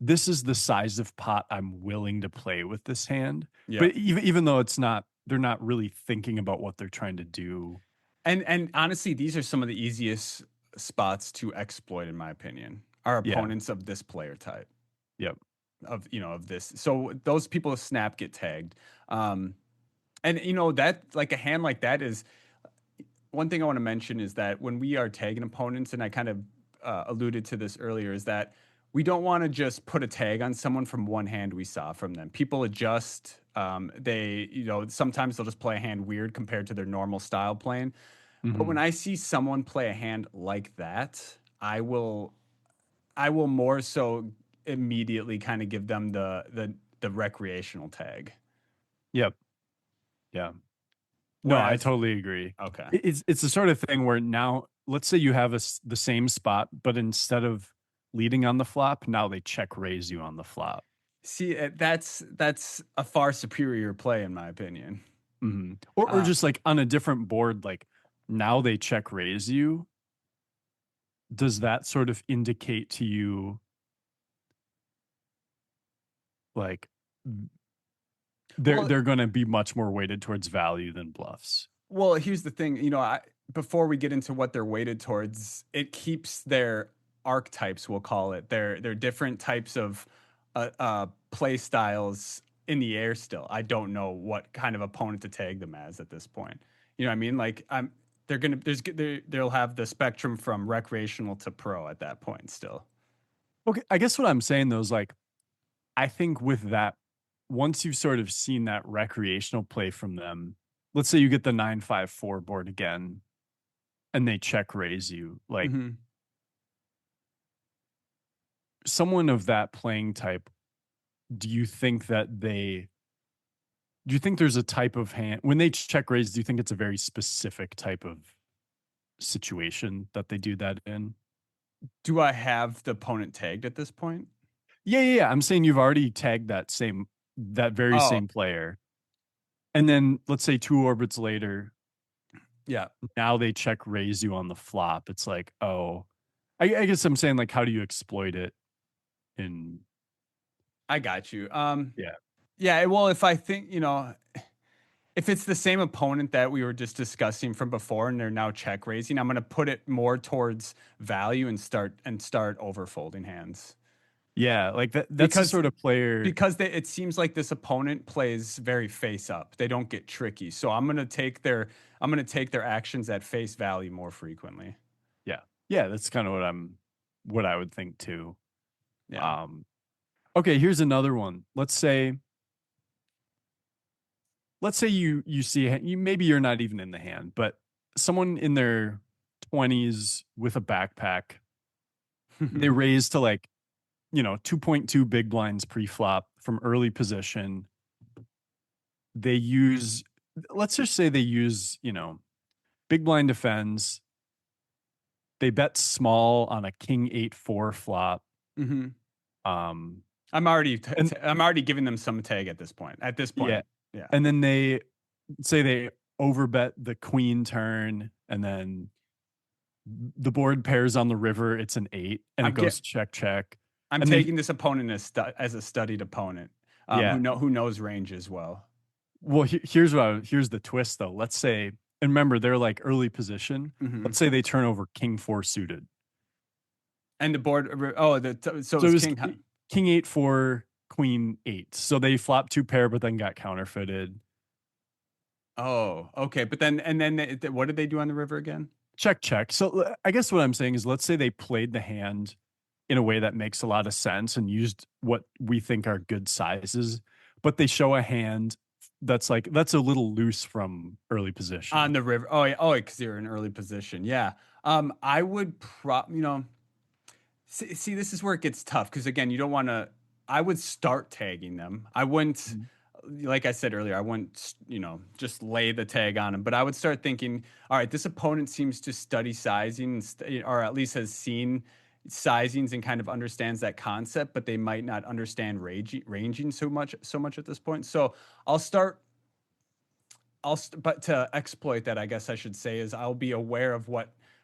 this is the size of pot I'm willing to play with this hand. Yeah. But even though it's not, they're not really thinking about what they're trying to do. And honestly, these are some of the easiest spots to exploit, in my opinion. Are Yeah. opponents of this player type Yep. of of this. So those people with snap get tagged. Um, and that like a hand like that is one thing I want to mention is that when we are tagging opponents, and I kind of alluded to this earlier, is that we don't want to just put a tag on someone from one hand we saw from them. People adjust. They, sometimes they'll just play a hand weird compared to their normal style playing. But when Hmm. I see someone play a hand like that, I will more so immediately kind of give them the recreational tag. Yep. Yeah. No, I Whereas, totally agree. okay. It's the sort of thing where now, let's say you have the same spot, but instead of leading on the flop, now they check raise you on the flop. See, that's a far superior play in my opinion. Hmm. Or Uh, just like on a different board, like now they check raise you. Does that sort of indicate to you like well, they're going to be much more weighted towards value than bluffs? here's the thing. Before we get into what they're weighted towards, it keeps their archetypes. We'll call it their different types of play styles in the air. Still, I don't know what kind of opponent to tag them as at this point. You know what I mean? Like I'm. They're gonna. They'll have the spectrum from recreational to pro at that point. Still. Okay, I guess what I'm saying though is like I think with that, once you've sort of seen that recreational play from them, let's say you get the 9-5-4 board again and they check raise you, like Hmm. someone of that playing type, do you think do you think there's a type of hand when they check raise, do you think it's a very specific type of situation that they do that in? Do I have the opponent tagged at this point? Yeah. I'm saying you've already tagged that very Oh, same player. And then let's say two orbits later, yeah, now they check raise you on the flop. It's like, oh, I guess I'm saying like, how do you exploit it in, I got you. yeah. Yeah, well, if I think, if it's the same opponent that we were just discussing from before and they're now check raising, I'm going to put it more towards value and start overfolding hands. Yeah. Like that's the Because sort of player. it seems like this opponent plays very face up. They don't get tricky. So I'm going to take their actions at face value more frequently. Yeah. Yeah. That's kind of what I would think too. Yeah. Um, okay. Here's another one. Let's say you see you maybe you're not even in the hand, but someone in their 20s with a backpack, they raise to like 2.2 big blinds pre-flop from early position. They use let's just say they use big blind defends. They bet small on a king 8-4 flop. Hmm. Um and I'm already giving them some tag at this point. At this yeah, point. Yeah. and then they say they overbet the queen turn, and then the board pairs on the river, it's an 8 and it I'm goes get check check. I'm And then taking this opponent as a studied opponent, yeah. who knows range as well. Well, here's the twist though. Let's say, and remember they're like early position. Hmm. Let's say they turn over king 4 suited. And the board. Oh, so So it it's was king. king 8-4 queen 8. So they flopped two pair but then got counterfeited. Oh, okay. But then and then what did they do on the river again? Check check. So I guess what I'm saying is let's say they played the hand in a way that makes a lot of sense and used what we think are good sizes, but they show a hand that's a little loose from early On position. the river. Oh, yeah. Oh, because you're in early position. Yeah. I would see, this is where it gets tough because again, you don't want to. I would start tagging them. I wouldn't, Mhm. like I said earlier, I wouldn't, just lay the tag on them. But I would start thinking, all right, this opponent seems to study sizing, or at least has seen, sizings and kind of understands that concept, but they might not understand ranging so much at this point. So I'll start but to exploit that, I guess I should say, is I'll be aware of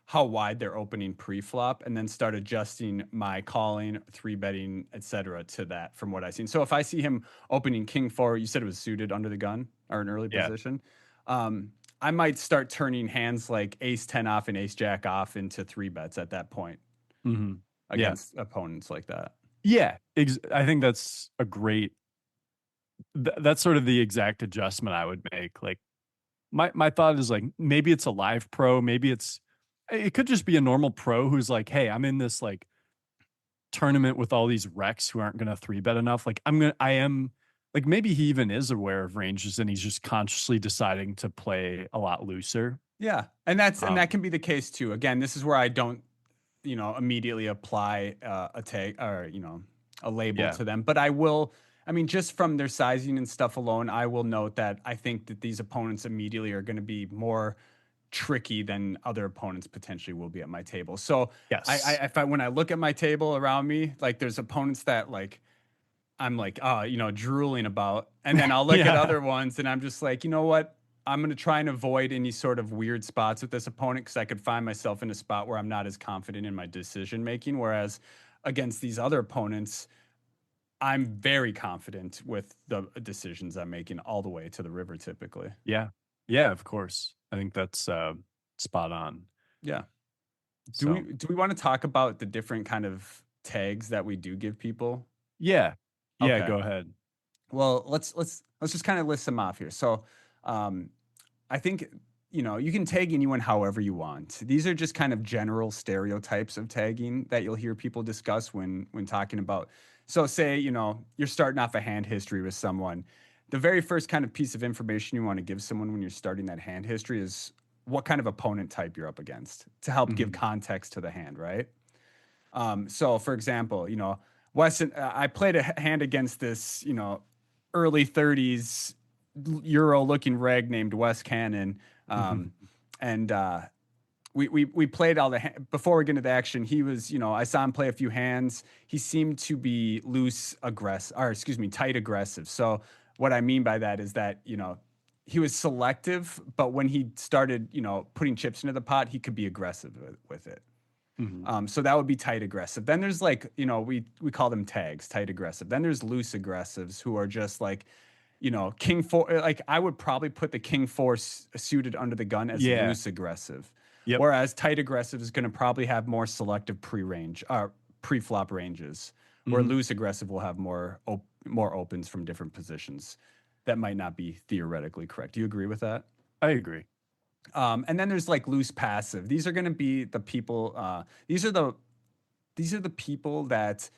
how wide they're opening pre-flop and then start adjusting my calling, three betting, etc. to that from what I've seen. So if I see him opening king four, you said it was suited under the gun or an early Yeah. position. I might start turning hands like ace 10 off and ace jack off into three bets at that point Hmm. Yeah. against opponents like that. Yeah. I think that's a great, that's sort of the exact adjustment I would make. Like my thought is like, maybe it's a live pro, maybe it could just be a normal pro who's like, hey, I'm in this like tournament with all these wrecks who aren't going to three bet enough. Like I am like, maybe he even is aware of ranges and he's just consciously deciding to play a lot looser. Yeah. And that Um, can be the case too. Again, this is where I don't immediately apply a tag or, a label yeah. to them. But I will, I mean, just from their sizing and stuff alone, I will note that I think that these opponents immediately are going to be more tricky than other opponents potentially will be at my table. So Yes. when I look at my table around me, like there's opponents that like I'm like, drooling about. And then I'll look at Yeah. other ones and I'm just like, you know what? I'm going to try and avoid any sort of weird spots with this opponent because I could find myself in a spot where I'm not as confident in my decision making. Whereas against these other opponents, I'm very confident with the decisions I'm making all the way to the river typically. Yeah. Yeah, of course. I think that's spot on. Yeah. Do we So, do we want to talk about the different kind of tags that we do give people? yeah. Yeah, Okay. go ahead. Well, let's just kind of list them off here. So, um, I think you can tag anyone however you want. These are just kind of general stereotypes of tagging that you'll hear people discuss when talking about. So, say you're starting off a hand history with someone. The very first kind of piece of information you want to give someone when you're starting that hand history is what kind of opponent type you're up against to help give Mhm. context to the hand, right? So, for example, Weston, I played a hand against this, early 30s Euro looking reg named Wes Cannon. Um, Mhm. and we played all before we get into the action. He was, I saw him play a few hands. He seemed to be loose aggressive, or excuse me, tight aggressive. So, what I mean by that is that, he was selective, but when he started, putting chips into the pot, he could be aggressive with it. Mhm. So that would be tight aggressive. Then there's like, we call them tags, tight aggressive. Then there's loose aggressives who are just like, king four. Like I would probably put the king four suited under the gun as Yeah. loose aggressive, Yep. whereas tight aggressive is going to probably have more selective pre-flop ranges, where Mhm. loose aggressive will have more opens from different positions. That might not be theoretically correct. Do you agree with that? I agree. And then there's like loose passive. These are going to be the people. These are the people that,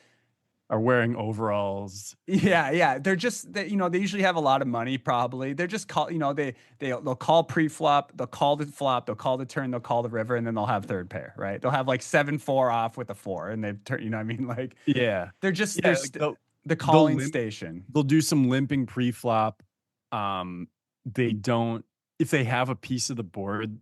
Are wearing overalls. yeah, yeah. They're just they usually have a lot of money. Probably they're just call they'll call pre-flop, they'll call the flop, they'll call the turn, they'll call the river, and then they'll have third pair. Right? They'll have like 7-4 off with a four, and they've turned. You know what I mean? Like Yeah. they're just Yeah, like the they'll calling limp station. they'll do some limping pre-flop. They don't if they have a piece of the board,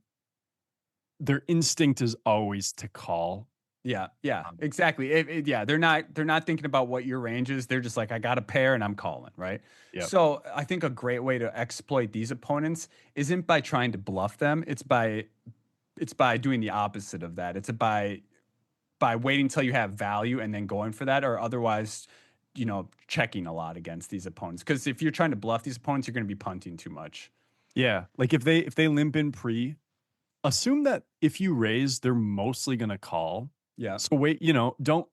their instinct is always to call. Yeah, yeah, Um, exactly. Yeah, they're not thinking about what your range is. They're just like, I got a pair and I'm calling, right? yep. So I think a great way to exploit these opponents isn't by trying to bluff them. It's by doing the opposite of that. It's by waiting till you have value and then going for that, or otherwise, checking a lot against these opponents. Because if you're trying to bluff these opponents, you're going to be punting too much. Yeah. Like if they limp in pre, assume that if you raise, they're mostly gonna call. Yeah, So wait, don't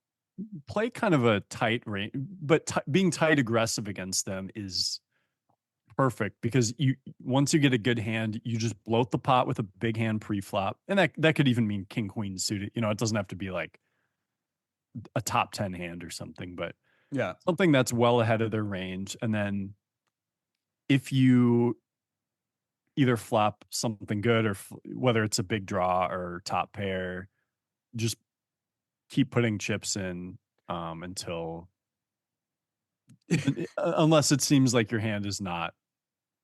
play kind of a tight range, but being tight aggressive against them is perfect because you once you get a good hand, you just bloat the pot with a big hand pre-flop, and that could even mean king queen suited. It doesn't have to be like a top 10 hand or something, but yeah. something that's well ahead of their range. And then if you either flop something good or whether it's a big draw or top pair, just keep putting chips in until unless it seems like your hand is not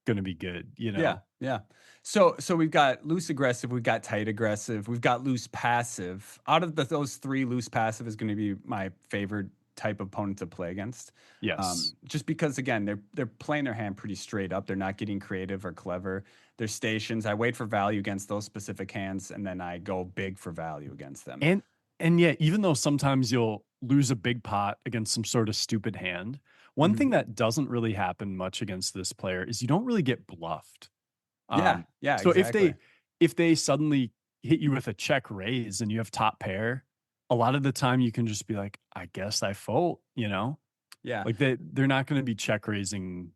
going to be good, you Yeah, know? yeah. So we've got loose aggressive, we've got tight aggressive, we've got loose passive. Out of those three, loose passive is going to be my favorite type of opponent to play against. Yes. Just because again, they're playing their hand pretty straight up. They're not getting creative or clever. They're stations. I wait for value against those specific hands, and then I go big for value against them. And and yeah, even though sometimes you'll lose a big pot against some sort of stupid hand, one Mhm. thing that doesn't really happen much against this player is you don't really get bluffed. Yeah, yeah, So exactly. if they suddenly hit you with a check raise and you have top pair, a lot of the time you can just be like, I guess I fold, you know? Yeah. Like they're not going to be check raising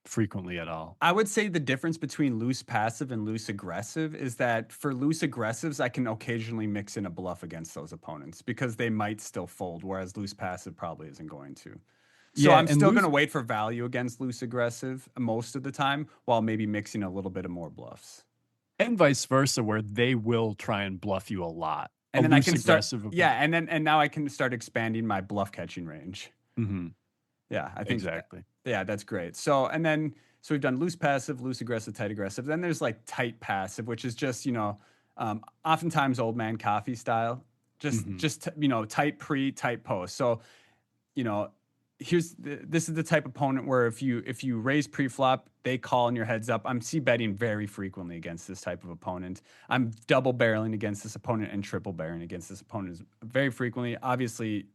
frequently at all. I would say the difference between loose passive and loose aggressive is that for loose aggressives, I can occasionally mix in a bluff against those opponents because they might still fold, whereas loose passive probably isn't going to. So Yeah, I'm and still going loose to wait for value against loose aggressive most of the time while maybe mixing a little bit of more bluffs. and vice versa, where they will try and bluff you a lot. A And then I loose can start, aggressive yeah, opponent. and now I can start expanding my bluff catching range. Hmm. Yeah, I think Exactly. yeah, that's great. So we've done loose passive, loose aggressive, tight aggressive. Then there's like tight passive, which is just, oftentimes old man coffee style. Hmm. Tight pre, tight post. So, you know, this is the type of opponent where if you raise pre-flop, they call and your heads up. I'm c betting very frequently against this type of opponent. I'm double barreling against this opponent and triple barreling against this opponent very frequently. Obviously,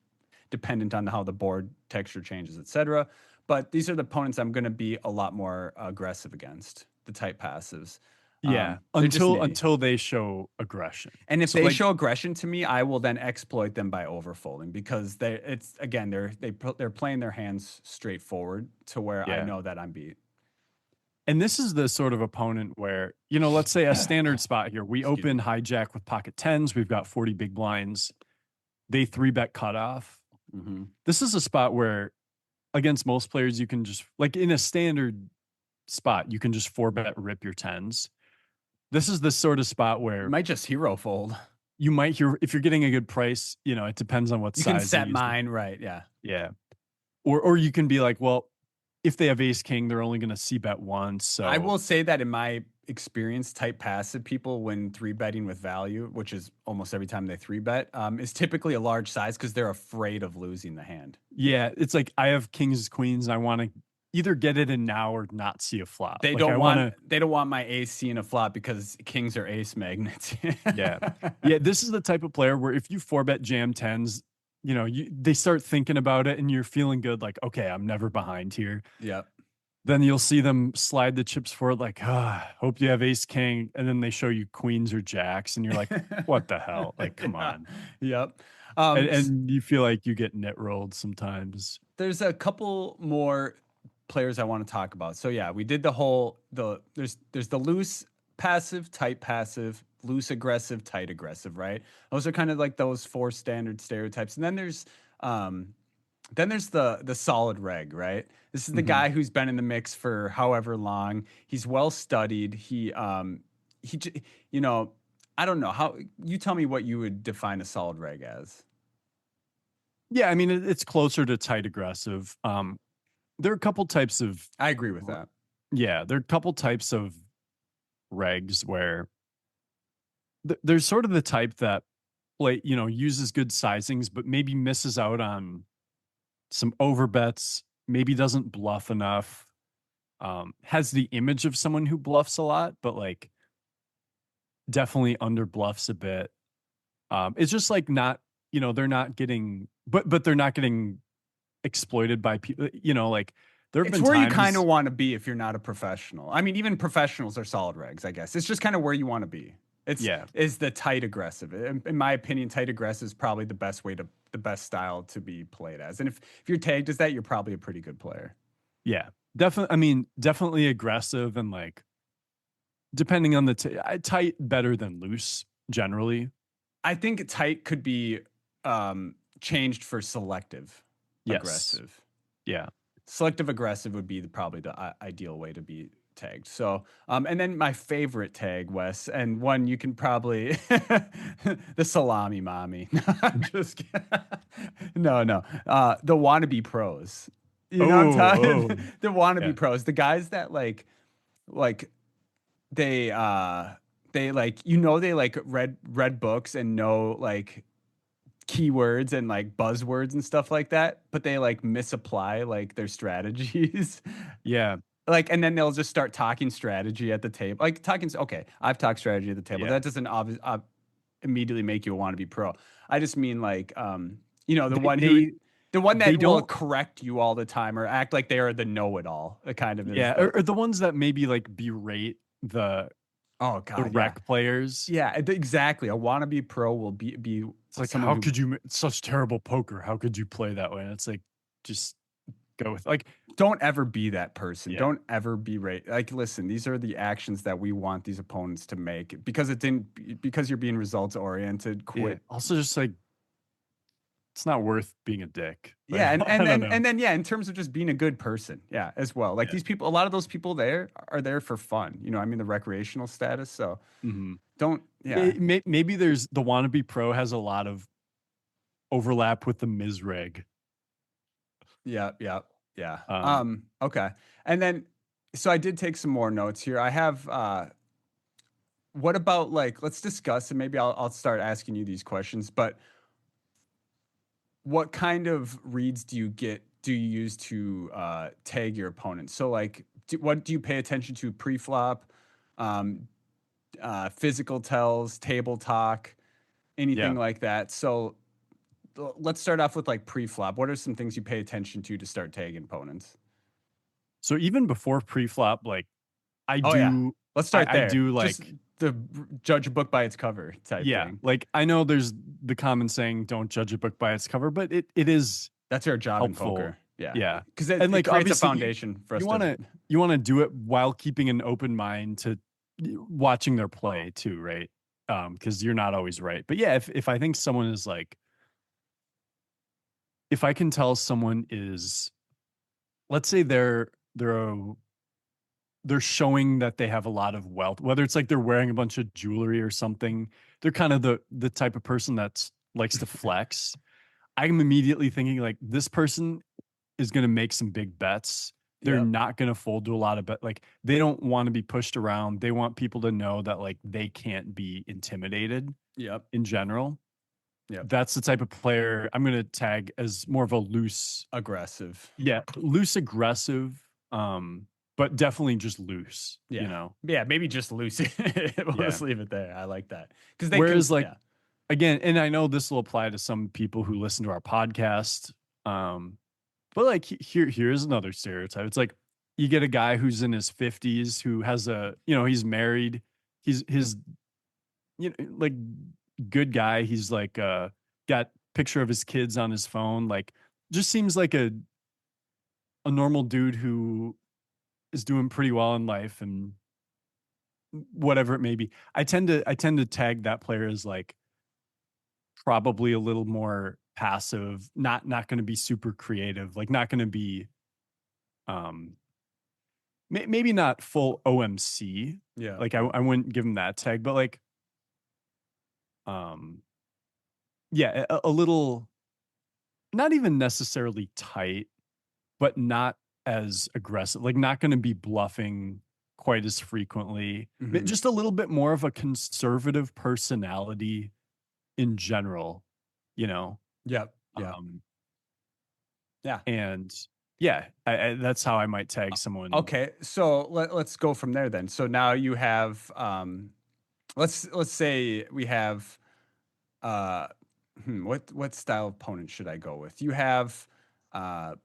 dependent on how the board texture changes, etc. But these are the opponents I'm going to be a lot more aggressive against, the type passives. Yeah, They're just nitty. until they show aggression. And if So they like, show aggression to me, I will then exploit them by overfolding because they're playing their hands straightforward to where I yeah. know that I'm beat. And this is the sort of opponent where, let's say a standard spot here. We Excuse me. open hijack with pocket tens. We've got 40 big blinds. They three bet cutoff. Hmm. This is a spot where against most players, you can just like in a standard spot, you can just four bet rip your tens. This is the sort of spot You where might just hero fold. you might hear if you're getting a good price, it depends on what You can size they're set using. mine right. Yeah. Yeah. Or you can be like, well, if they have ace king, they're only going to see bet once. I So will say that in my experience, type passive people, when three betting with value, which is almost every time they three bet, is typically a large size because they're afraid of losing the hand. yeah, it's like I have kings, queens, and I want to either get it in now or not see a flop. Like I want to, They don't want my ace in a flop because kings are ace magnets. yeah. Yeah, this is the type of player where if you four bet jam tens, they start thinking about it and you're feeling good, like, okay, I'm never behind here. Yep. Then you'll see them slide the chips forward, like, hope you have ace king. And then they show you queens or jacks, and you're like, what the hell? Like, come Yeah. on. Yep. And you feel like you get net rolled sometimes. There's a couple more players I want to talk about. So yeah, we did there's the loose passive, tight passive, loose aggressive, tight aggressive, right? Those are kind of like those four standard stereotypes. And then there's the solid reg, right? This is the Hmm. guy who's been in the mix for however long. He's well studied. He j- you know, I don't know how you tell me what you would define a solid reg as. Yeah, I mean, it's closer to tight aggressive. There are a couple types of, I agree with that. yeah, there are a couple types of regs where there's sort of the type that play, uses good sizings, but maybe misses out on some over bets, maybe doesn't bluff enough, has the image of someone who bluffs a lot, but like definitely under bluffs a bit. It's just like not, they're not getting, but they're not getting exploited by people, like there have It's been where you kind of times, want to be if you're not a professional. I mean, even professionals are solid regs, I guess. It's just kind of where you want to be. It's yeah, is the tight aggressive. In my opinion, tight aggressive is probably the best style to be played as. And if you're tagged as that, you're probably a pretty good player. yeah, definitely. I mean, definitely aggressive and like depending on the tight better than loose generally. I think tight could be changed for selective Yes. aggressive. Yeah. Selective aggressive would be probably the ideal way to be tagged. So, and then my favorite tag, Wes, and one you can probably the salami mommy. No, I'm just kidding. No. The wannabe pros. You know what I'm Oh, talking? oh, The wannabe yeah. pros, the guys that like like they they like they like read books and know like keywords and like buzzwords and stuff like that, but they like misapply like their strategies. Yeah. Like, and then they'll just start talking strategy at the table. Like talking, okay, I've talked strategy at the table. Yeah. That doesn't immediately make you want to be pro. I just mean like, They they the one they that will don't correct you all the time or act like they are the know-it-all. It kind of is yeah, the, or the ones that maybe like berate oh the God, yeah. rec players. Yeah, exactly. A wannabe pro will be It's like, someone how who could you it's such terrible poker? How could you play that way? And it's like, just go with like, don't ever be that person. yeah, Don't ever be like, listen, these are the actions that we want these opponents to make because it didn't, because you're being results oriented, yeah. quit. Also, just like it's not worth being a dick. Like, Yeah. And, I and don't then, know. and then, yeah, in terms of just being a good person. Yeah. As well. Like Yeah. these people, a lot of those people there are there for fun, I mean, the recreational status. So Hmm. don't, yeah. Maybe there's the wannabe pro has a lot of overlap with the Mizreg. Yeah. Yeah. Yeah. Um, Okay. And then, so I did take some more notes here. I have, what about like, let's discuss and maybe I'll start asking you these questions, but what kind of reads do you use to tag your opponent? So like what do you pay attention to pre-flop, um, physical tells, table talk, anything yeah. like that? So let's start off with like pre-flop. What are some things you pay attention to start tagging opponents? So even before pre-flop, like I Oh yeah, do, let's start I there. do Just like, the judge a book by its cover type yeah, thing. like I know there's the common saying, don't judge a book by its cover, but it is That's our job in helpful. poker. Yeah, Yeah. because And it like creates a obviously foundation for us you to. want to you want to do it while keeping an open mind to watching their play too, right? Because you're not always right. But yeah, if I think someone is like, if I can tell someone is, let's say they're showing that they have a lot of wealth, whether it's like they're wearing a bunch of jewelry or something, they're kind of the type of person that's likes to flex. I'm immediately thinking like this person is going to make some big bets. They're Yep. not going to fold to a lot of bet. Like they don't want to be pushed around. They want people to know that like they can't be intimidated Yep. in general. Yep. That's the type of player I'm going to tag as more of a loose, Aggressive. yeah, loose aggressive, but definitely just loose, you Yeah. know. Yeah. Maybe just loose. We'll Yeah. just leave it there. I like that because they can. Whereas like Yeah. again, and I know this will apply to some people who listen to our podcast. Um, But like here's another stereotype. It's like you get a guy who's in his 50s who has he's married. He's his like good guy. He's like got picture of his kids on his phone. Like just seems like a normal dude who is doing pretty well in life and whatever it may be. I tend to tag that player as like probably a little more passive, not going to be super creative, like not going to be um maybe not full OMC. Yeah. Like I wouldn't give him that tag, but like um yeah, a little not even necessarily tight, but not as aggressive. Like not going to be bluffing quite as frequently. Hmm. Just a little bit more of a conservative personality in general, you know. Yep. Yep. Um Yeah. and yeah, that's how I might tag someone. Okay. So let's go from there then. So now you have let's say we have uh what style opponent should I go with? You have uh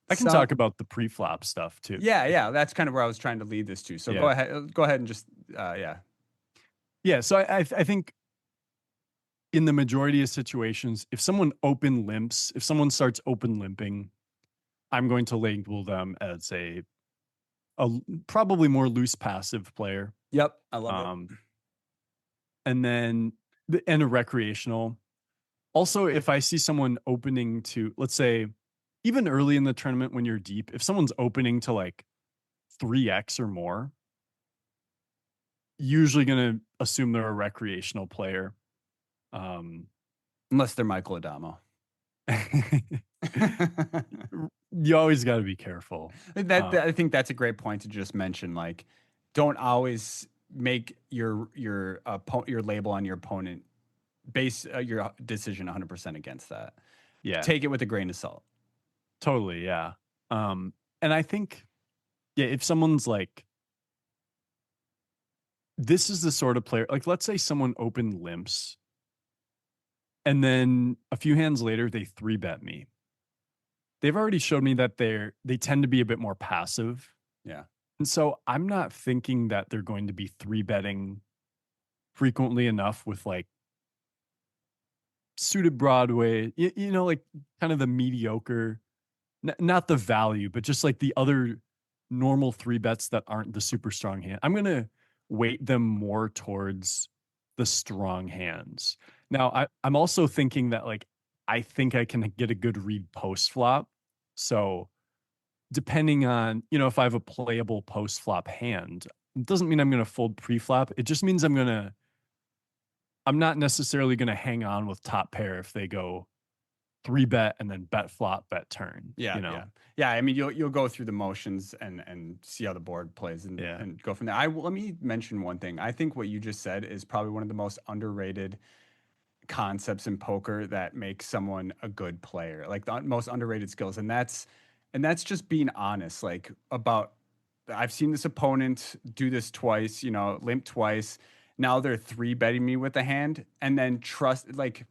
I can talk some about the pre-flop stuff too. yeah, yeah, that's kind of where I was trying to lead this to. So Yeah. go ahead and just yeah. Yeah, so I think in the majority of situations, if someone open limps, if someone starts open limping, I'm going to label them as a probably more loose passive player. Yep, I love it. Um, and then and a recreational. Also, if I see someone opening to, let's say, even early in the tournament when you're deep, if someone's opening to like 3x or more, usually going to assume they're a recreational player. Um, Unless they're Michael Adamo. you always got to be careful. I think that's a great point to just mention. Like, don't always make your label on your opponent base your decision 100% against that. Yeah, Take it with a grain of salt. totally. Yeah. And I think, yeah, if someone's like, this is the sort of player, like, let's say someone opened limps and then a few hands later, they three bet me. They've already showed me that they tend to be a bit more passive. Yeah. And so I'm not thinking that they're going to be three betting frequently enough with like suited Broadway, like kind of the mediocre, not the value, but just like the other normal three bets that aren't the super strong hand. I'm going to weight them more towards the strong hands. Now, I'm also thinking that like I think I can get a good read post flop. So depending on, if I have a playable post flop hand, it doesn't mean I'm going to fold pre flop. It just means I'm not necessarily going to hang on with top pair if they go three bet and then bet flop, bet turn, Yeah, yeah, yeah. I mean, you'll go through the motions and see how the board plays Yeah. and go from there. Let me mention one thing. I think what you just said is probably one of the most underrated concepts in poker that makes someone a good player, like the most underrated skills, and that's just being honest, like about. I've seen this opponent do this twice, limp twice. Now they're three betting me with a hand, and then trust like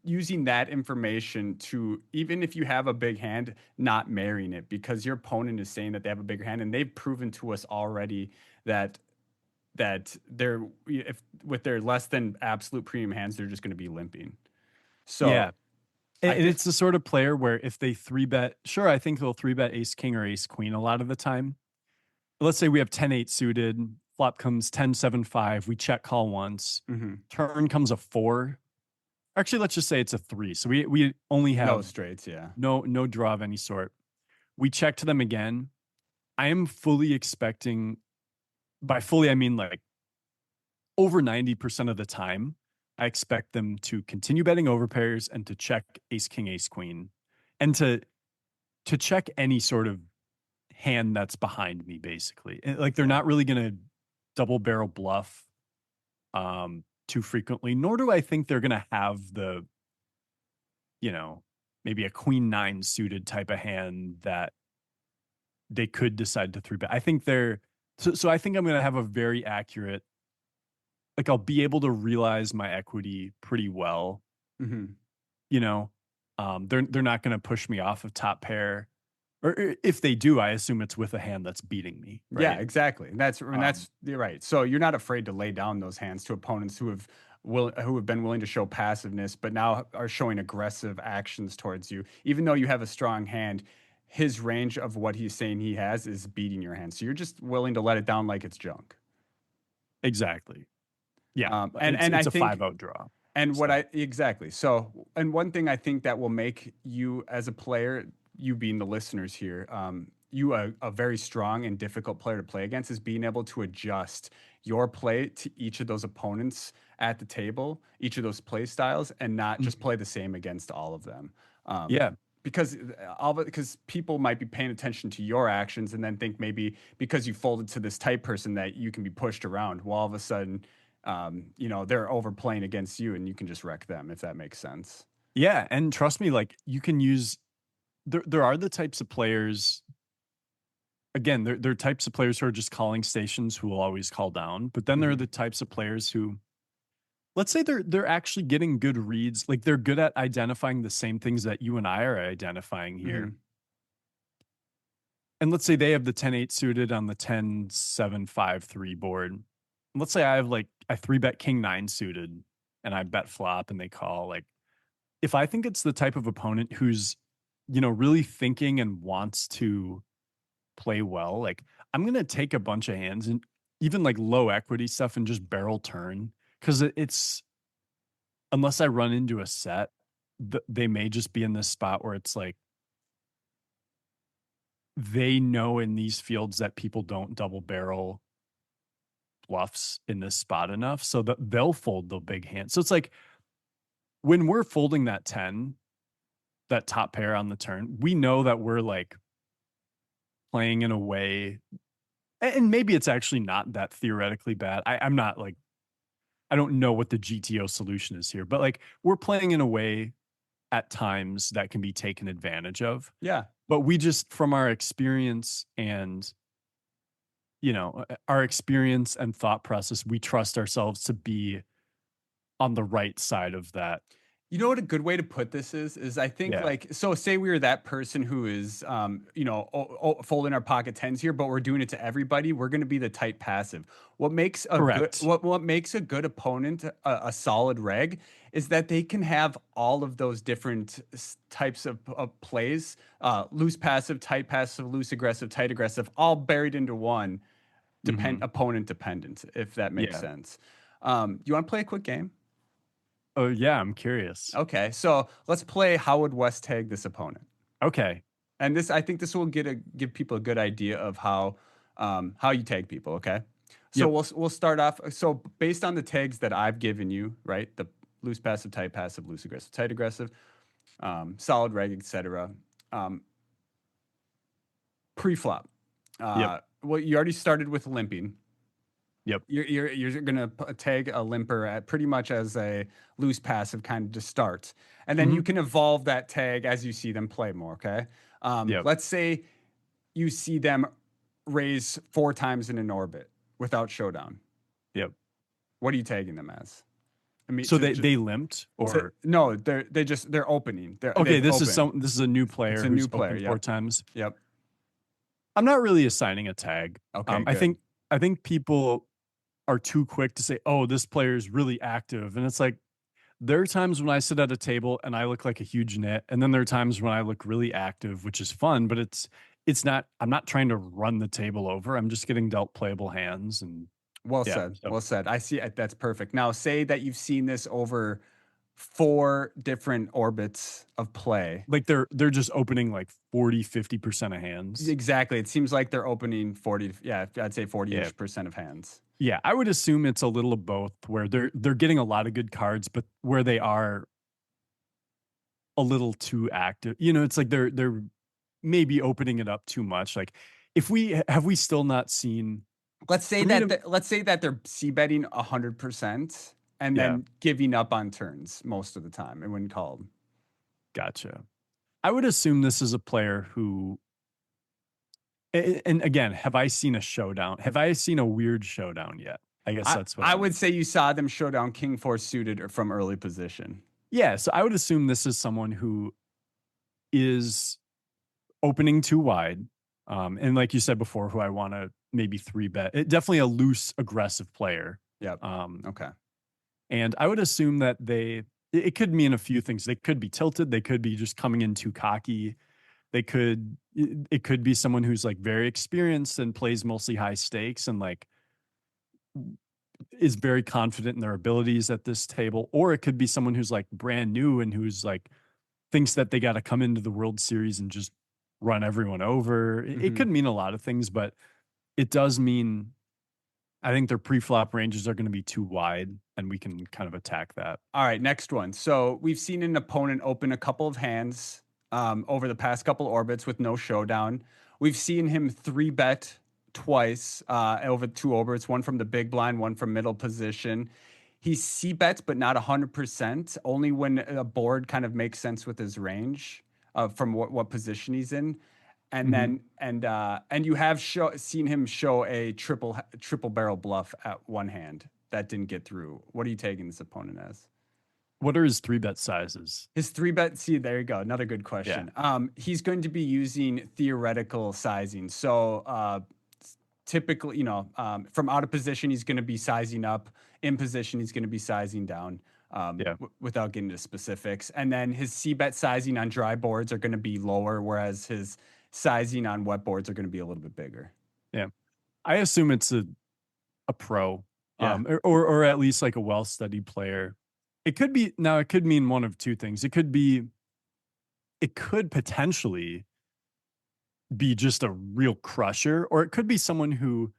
using that information to, even if you have a big hand, not marrying it because your opponent is saying that they have a bigger hand and they've proven to us already that they're, if with their less than absolute premium hands, they're just going to be limping. Yeah. So I And think it's the sort of player where if they three bet, sure, I think they'll three bet ace king or ace queen a lot of the time. Let's say we have 10-8 suited, flop comes 10-7-5, we check call once, mhm, turn comes a four. Actually, let's just say it's a three. So we only no have straights, yeah. no draw of any sort. We check to them again. I am fully expecting, by fully I mean like over 90% of the time, I expect them to continue betting over pairs and to check ace king, ace queen, and to check any sort of hand that's behind me, basically. Like they're Yeah. not really gonna double barrel bluff too frequently, nor do I think they're gonna have the, maybe a queen nine suited type of hand that they could decide to three bet. I think so I think I'm gonna have a very accurate, like I'll be able to realize my equity pretty well, Mhm. you know. They're not gonna push me off of top pair. Or if they do, I assume it's with a hand that's beating me, Yeah, right? exactly. And Um, that's you're right. So you're not afraid to lay down those hands to opponents who have been willing to show passiveness, but now are showing aggressive actions towards you. Even though you have a strong hand, his range of what he's saying he has is beating your hand. So you're just willing to let it down like it's junk. exactly. Yeah, And it's and I it's a think 5-0 draw. and what So I exactly. So, and one thing I think that will make you as a player, you being the listeners here, you a very strong and difficult player to play against is being able to adjust your play to each of those opponents at the table, each of those play styles, and not just mhm. play the same against all of them. Yeah, Because because people might be paying attention to your actions and then think maybe because you folded to this type person that you can be pushed around. Well, all of a sudden, they're overplaying against you and you can just wreck them if that makes sense. yeah, and trust me, like you can use there are the types of players. Again, there are types of players who are just calling stations who will always call down, but then there are Hmm. the types of players who, let's say they're actually getting good reads, like they're good at identifying the same things that you and I are identifying here. Hmm. And let's say they have the 10-8 suited on the 10-7-5-3 board. And let's say I have like I three bet king nine suited and I bet flop and they call. Like if I think it's the type of opponent who's, really thinking and wants to play well, like I'm gonna take a bunch of hands and even like low equity stuff and just barrel turn because it's, unless I run into a set, they may just be in this spot where it's like they know in these fields that people don't double barrel bluffs in this spot enough so that they'll fold the big hand. So it's like when we're folding that 10, that top pair on the turn, we know that we're like playing in a way And maybe it's actually not that theoretically bad. I'm not like, I don't know what the GTO solution is here, but like we're playing in a way at times that can be taken advantage of. Yeah. But we just, from our experience and, our experience and thought process, we trust ourselves to be on the right side of that. You know what a good way to put this is I think Yeah. like so say we were that person who is folding our pocket tens here, but we're doing it to everybody. We're going to be the tight passive. Correct. What makes a good opponent a solid reg is that they can have all of those different types of plays, loose passive, tight passive, loose aggressive, tight aggressive, all buried into one Hmm. opponent dependent, if that makes Yeah. sense. You want to play a quick game? Oh, yeah. I'm curious. Okay, so let's play how would West tag this opponent? Okay. And this, I think this will give people a good idea of how you tag people. Okay, so Yep. we'll start off. So based on the tags that I've given you, right? The loose passive, loose aggressive, tight aggressive, solid reg, etc. Um, Pre-flop. Yep. Well, you already started with limping. Yep. You're gonna tag a limper at pretty much as a loose passive kind of to start, and then Hmm. you can evolve that tag as you see them play more. Okay, Yep. let's say you see them raise 4 times in an orbit without showdown. Yep. What are you tagging them as? I mean, So they limped or no, they're opening. okay, They've opened. this is a new It's player a new who's player. opened four Yep, times. yep. I'm not really assigning a tag. Okay, I good. think people are too quick to say, "Oh, this player is really active," and it's like there are times when I sit at a table and I look like a huge net, and then there are times when I look really active, which is fun, but it's not. I'm not trying to run the table over. I'm just getting dealt playable hands, and Well yeah. said. So Well said. I see. That's perfect. Now, say that you've seen this over 4 different orbits of play. like they're just opening like 40-50% of hands. Exactly. It seems like they're opening 40, yeah, I'd say Yeah. 40-ish percent of hands. Yeah, I would assume it's a little of both where they're getting a lot of good cards, but where they are a little too active. It's like they're maybe opening it up too much. Like if we still not seen freedom? Let's say that they're c betting 100% and Yeah, then giving up on turns most of the time and when called. gotcha. I would assume this is a player who and again, have I seen a showdown? Have I seen a weird showdown yet? I guess that's what I I'm would say you saw them show down King 4 suited or from early position. yeah, so I would assume this is someone who is opening too wide. And like you said before, who I want to maybe three bet. Definitely a loose, aggressive player. Yep. Um, Okay. and I would assume that it could mean a few things. They could be tilted. They could be just coming in too cocky. It could be someone who's like very experienced and plays mostly high stakes and like is very confident in their abilities at this table. Or it could be someone who's like brand new and who's like thinks that they got to come into the World Series and just run everyone over. It Hmm. could mean a lot of things, but it does mean I think their pre-flop ranges are going to be too wide, and we can kind of attack that. All right, next one. So we've seen an opponent open a couple of hands over the past couple orbits with no showdown. We've seen him three bet twice over 2 orbits, one from the big blind, one from middle position. He c bets, but not 100%, only when a board kind of makes sense with his range from what position he's in. And Hmm. then and you have seen him show a triple barrel bluff at one hand that didn't get through. What are you taking this opponent as? What are his three bet sizes? His three bet. See, there you go. Another good Yeah, question. He's going to be using theoretical sizing. So, typically, from out of position, he's going to be sizing up. In position, he's going to be sizing down. yeah, Without getting into specifics, and then his C bet sizing on dry boards are going to be lower, whereas his sizing on wet boards are going to be a little bit bigger. yeah. I assume it's a pro, Yeah. or at least like a well studied player. It could be now. It could mean one of two things. It could potentially be just a real crusher, or it could be someone who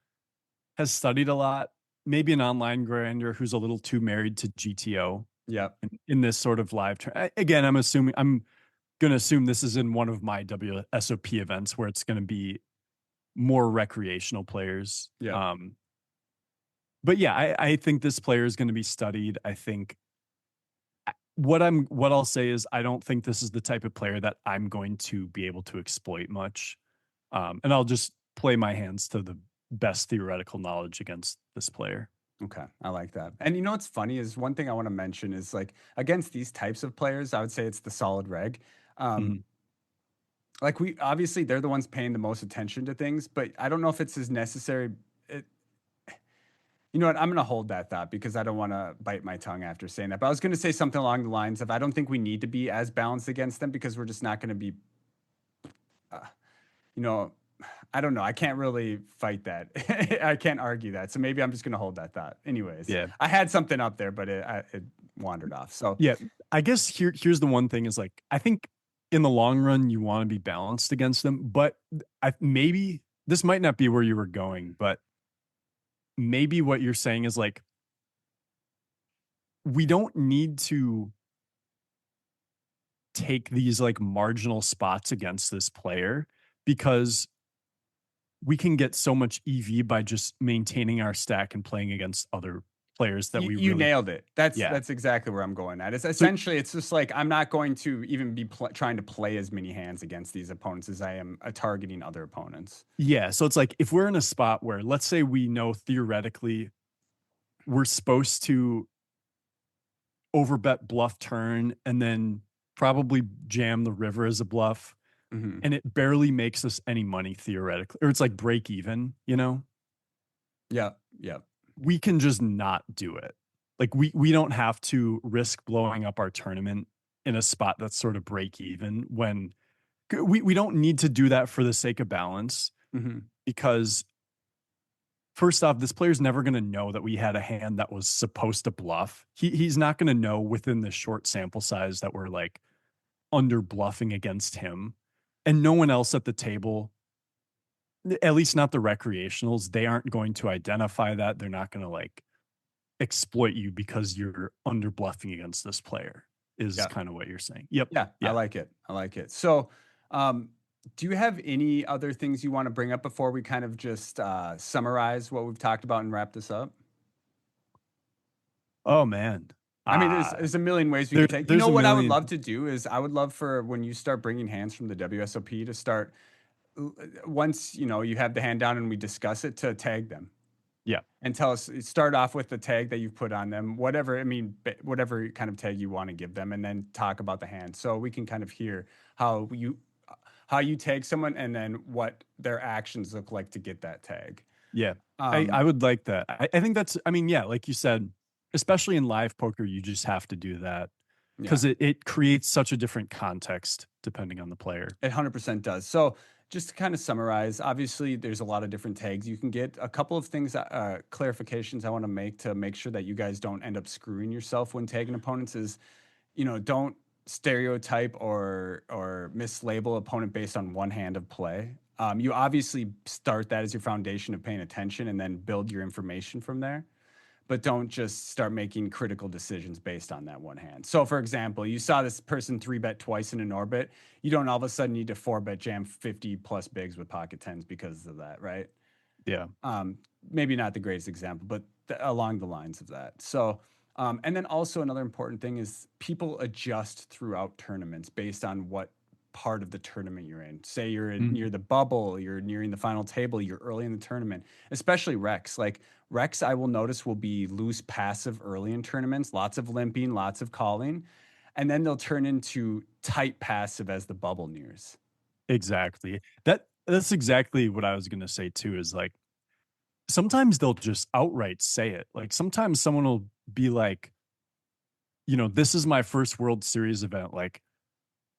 has studied a lot, maybe an online grinder who's a little too married to GTO Yep. in this sort of live. Again, I'm going to assume this is in one of my WSOP events where it's going to be more recreational players. Yep. But yeah, I think this player is going to be studied. I think what I'll say is I don't think this is the type of player that I'm going to be able to exploit much. And I'll just play my hands to the best theoretical knowledge against this player. Okay, I like that. And you know what's funny is one thing I want to mention is like against these types of players, I would say it's the solid reg. Um, Mhm. like we obviously they're the ones paying the most attention to things, but I don't know if it's as necessary. It, you know what? I'm gonna hold that thought because I don't want to bite my tongue after saying that. But I was gonna say something along the lines of I don't think we need to be as balanced against them because we're just not gonna be, uh, you know, I don't know. I can't really fight that. I can't argue that. So maybe I'm just gonna hold that thought. Anyways, Yeah. I had something up there, but it wandered off. So Yeah. I guess here's the one thing is like I think in the long run you want to be balanced against them, but maybe this might not be where you were going, but maybe what you're saying is like we don't need to take these like marginal spots against this player because we can get so much EV by just maintaining our stack and playing against other players that we you really, nailed it. That's yeah. exactly where I'm going at. It's So essentially it's just like I'm not going to even be trying to play as many hands against these opponents as I am targeting other opponents. yeah, so it's like if we're in a spot where let's say we know theoretically we're supposed to overbet bluff turn and then probably jam the river as a bluff Hmm. and it barely makes us any money theoretically or it's like break even, you know, Yeah, yeah. we can just not do it. Like we don't have to risk blowing up our tournament in a spot that's sort of break even when we don't need to do that for the sake of balance Hmm. because first off, this player's never going to know that we had a hand that was supposed to bluff. He's not going to know within the short sample size that we're like under bluffing against him. And no one else at the table, at least not the recreationals, they aren't going to identify that. They're not going to like exploit you because you're under bluffing against this player, is Yeah. kind of what you're saying. Yep. Yeah, I Yeah. like it. I like it. So, um, do you have any other things you want to bring up before we kind of just summarize what we've talked about and wrap this up? Oh man. I mean, there's Uh there's a million ways we could take. You there's know a what I would love million. to do is I would love for when you start bringing hands from the WSOP to start once you know you have the hand down and we discuss it to tag them Yeah. and tell us start off with the tag that you've put on them whatever I mean whatever kind of tag you want to give them and then talk about the hand so we can kind of hear how you how you tag someone and then what their actions look like to get that tag. Yeah. I um would like that. I think that's I mean, yeah, like you said, especially in live poker, you just have to do that yeah, because it creates such a different context depending on the player. it 100% does. So just to kind of summarize, obviously there's a lot of different tags you can get. A couple of things, clarifications I want to make sure that you guys don't end up screwing yourself when tagging opponents is, you know, don't stereotype or mislabel opponent based on one hand of play. You obviously start that as your foundation of paying attention and then build your information from there. But don't just start making critical decisions based on that one hand. So, for example, you saw this person three bet twice in an orbit. You don't all of a sudden need to four bet jam 50 plus bigs with pocket tens because of that, right? Yeah. um, Maybe not the greatest example, but along the lines of that. So, and then also another important thing is people adjust throughout tournaments based on what part of the tournament you're in. Say you're Mhm. near the bubble, you're nearing the final table, you're early in the tournament, especially Rex. Like Rex, I will notice will be loose passive early in tournaments, lots of limping, lots of calling, and then they'll turn into tight passive as the bubble nears. Exactly. That's exactly what I was gonna say too, is like sometimes they'll just outright say it. Like sometimes someone will be like, you know, this is my first World Series event. Like,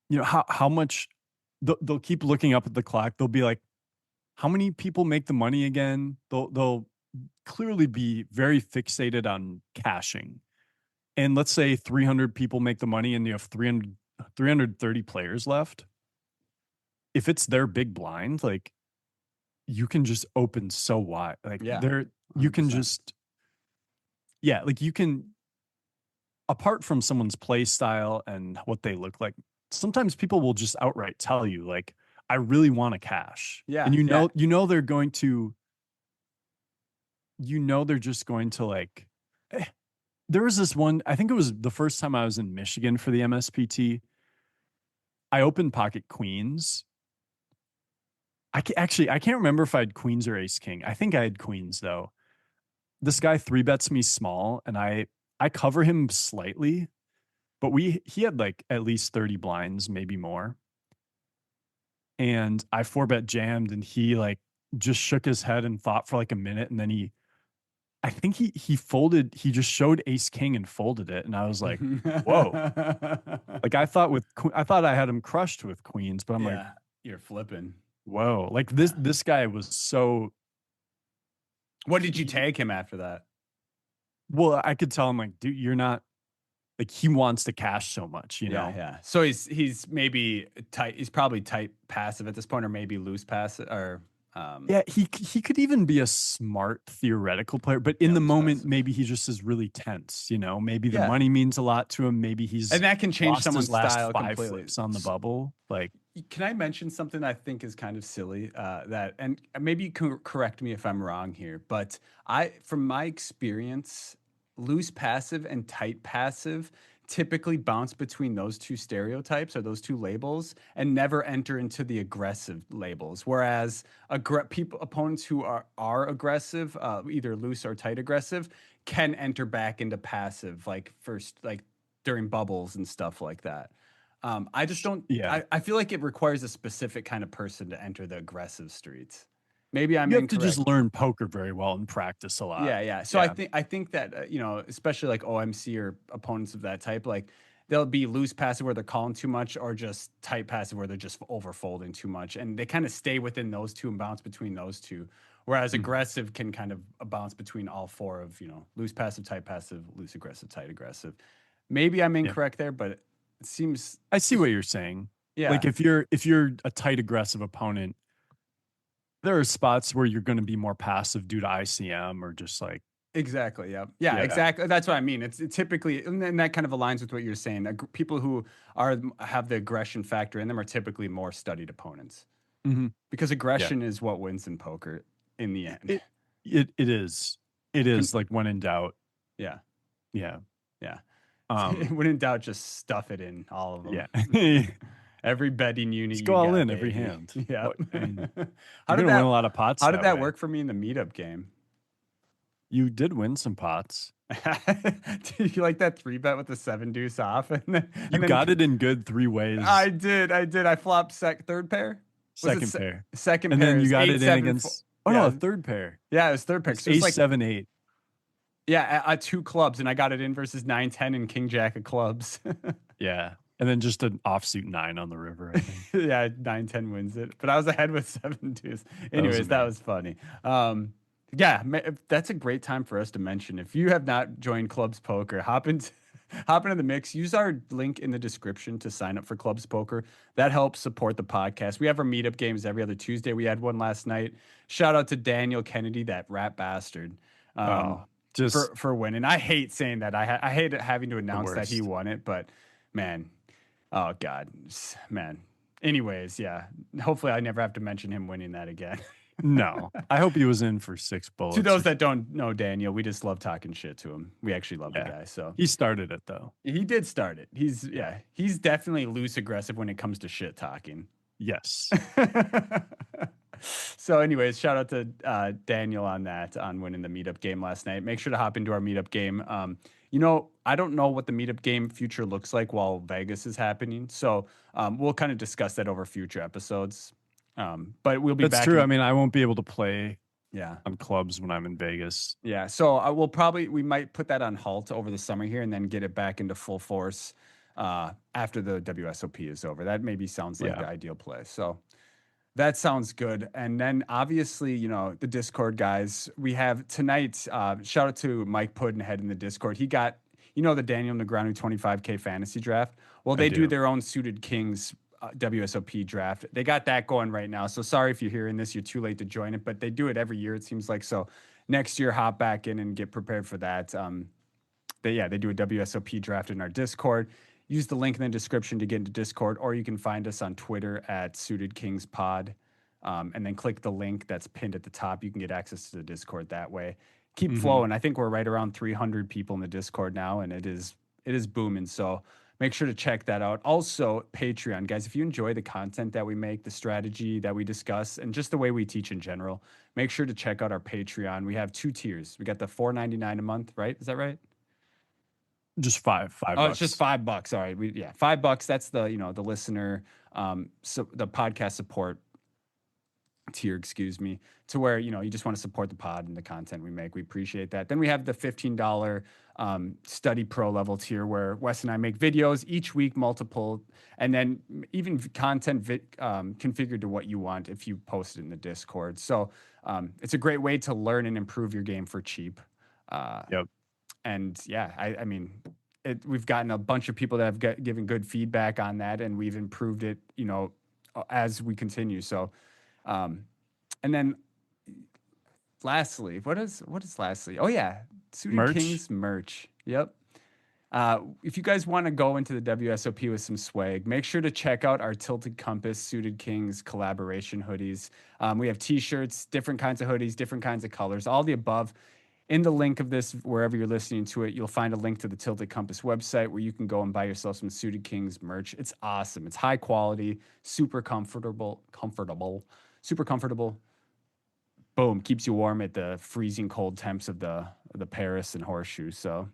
you know, how much they'll keep looking up at the clock. They'll be like, how many people make the money again? They'll clearly be very fixated on cashing. And let's say 300 people make the money and you have 330 players left. If it's their big blind, like you can just open so wide. Like Yeah, you can 100%. just, yeah, like you can, apart from someone's play style and what they look like, sometimes people will just outright tell you, like, I really want to cash. And Yeah, yeah. they're going to, they're just going to like, eh. There was this one, I think it was the first time I was in Michigan for the MSPT. I opened pocket queens. I can't remember if I had queens or ace king. I think I had queens though. This guy three bets me small, and I cover him slightly, but he had like at least 30 blinds, maybe more. And I four bet jammed, and he like just shook his head and thought for like a minute, and then I think he folded. He just showed ace king and folded it, and I was like, whoa. Like I thought I had him crushed with queens, but I'm like, Yeah, you're flipping. whoa. Like Yeah. this guy was so What did you he, take him after that? well, I could tell him like, dude, you're not like he wants to cash so much, you Yeah, know. yeah. So he's maybe tight. He's probably tight passive at this point, or maybe loose passive, or Yeah, he could even be a smart theoretical player, but in yeah, the loose moment, passive. maybe he just is really tense, you know. Maybe the Yeah, money means a lot to him. Maybe and he's that can change lost his someone's last style five completely. flips on the bubble. Like, Can I mention something I think is kind of silly? That, and maybe you can correct me if I'm wrong here, but from my experience, loose passive and tight passive typically bounce between those two stereotypes or those two labels and never enter into the aggressive labels. Whereas opponents who are aggressive, either loose or tight aggressive, can enter back into passive, like first, like during bubbles and stuff like that. I just don't. yeah, I feel like it requires a specific kind of person to enter the aggressive streets. Maybe I'm you have to just incorrect. learn poker very well and practice a lot. Yeah, yeah. So Yeah. I think that especially like OMC or opponents of that type, like they'll be loose passive where they're calling too much, or just tight passive where they're just overfolding too much, and they kind of stay within those two and bounce between those two. Whereas Mhm. aggressive can kind of bounce between all four of loose passive, tight passive, loose aggressive, tight aggressive. Maybe I'm Yeah. incorrect there, but it seems I see what you're saying. Like yeah. if you're a tight aggressive opponent, there are spots where you're going to be more passive due to ICM or just like, Exactly. Yeah. Yeah. yeah. Exactly. That's what I mean. It's typically, and that kind of aligns with what you're saying. People who have the aggression factor in them are typically more studied opponents Hmm. because Yeah. aggression is what wins in poker in the end. It it is. It is like when in doubt. Yeah. Yeah. Yeah. Um, When in doubt, just stuff it in all of them. yeah. Just Every betting unit go you all got, in every baby. hand. Yep. What I mean, How you're did gonna win that? a lot of pots How did that that way. work for me in the meetup game? You did win some pots. Did you like that three bet with the seven deuce off, and then You got it in good three I ways, did. I did. I flopped third pair. Was it second pair. second And pair? then It you was got eight it in seven four. against, oh no, a Yeah, third pair. yeah. It was third pair. It's So it was ace like seven eight. yeah, at two clubs, and I got it in versus 9-10 and king jack of clubs. Yeah. And then just an offsuit nine on the river, I think. Yeah, 9-10 wins it, but I was ahead with seven deuce. That was Anyways, that amazing. was funny. Yeah, that's a great time for us to mention. If you have not joined Clubs Poker, hop into the mix. Use our link in the description to sign up for Clubs Poker. That helps support the podcast. We have our meetup games every other Tuesday. We had one last night. Shout out to Daniel Kennedy, that rat bastard, Oh, just for winning. I hate saying that. I hate having to the announce that he worst. won it, but man, oh God, man. Anyways, yeah. Hopefully, I never have to mention him winning that again. No. I hope he was in for six To bullets those or that something. don't know Daniel, we just love talking shit to him. We actually love the Yeah. guy. So He started it though. he did start it. Yeah. He's definitely loose aggressive when it comes to shit talking. Yes. So, anyways, shout out to Daniel on that, on winning the meetup game last night. Make sure to hop into our meetup game. I don't know what the meetup game future looks like while Vegas is happening. So, we'll kind of discuss that over future episodes. But we'll be That's back true. I in, mean, I won't be able to play yeah. on clubs when I'm in Vegas. Yeah, so we might put that on halt over the summer here and then get it back into full force after the WSOP is over. That maybe sounds like Yeah, the ideal play. So that sounds good. And then obviously, the Discord guys, we have tonight. Shout out to Mike Puddinhead in the Discord. He got the Daniel Negreanu 25K fantasy draft. Well, I they do do. their own suited kings WSOP draft. They got that going right now. So sorry if you're hearing this, you're too late to join it, but they do it every year. It seems like so. Next year, hop back in and get prepared for that. They do a WSOP draft in our Discord. use the link in the description to get into Discord, or you can find us on Twitter at Suited Kings Pod. And then click the link that's pinned at the top. You can get access to the Discord that way. Keep Hmm. flowing. I think we're right around 300 people in the Discord now, and it is booming. So make sure to check that out. Also, Patreon, guys, if you enjoy the content that we make, the strategy that we discuss, and just the way we teach in general, make sure to check out our Patreon. We have two tiers. We got the $4.99 a month, right? Is that right? Just five Oh, it's just bucks. $5. All right. Yeah, $5. That's the listener, so the podcast support tier, excuse me, to where you just want to support the pod and the content we make. We appreciate that. Then we have the $15 study pro level tier where Wes and I make videos each week, multiple, and then even content configured to what you want if you post it in the Discord. So it's a great way to learn and improve your game for cheap. Uh, Yep. and yeah, I mean, we've gotten a bunch of people that have given good feedback on that, and we've improved it, as we continue. So, um, and then lastly, what is lastly? Oh yeah, Suited Merch. Kings merch. Yep. If you guys want to go into the WSOP with some swag, make sure to check out our Tilted Compass Suited Kings collaboration hoodies. We have t-shirts, different kinds of hoodies, different kinds of colors, all the above. In the link of this, wherever you're listening to it, you'll find a link to the Tilted Compass website where you can go and buy yourself some Suited Kings merch. It's awesome. It's high quality, super comfortable. Boom, keeps you warm at the freezing cold temps of the Paris and Horseshoe. So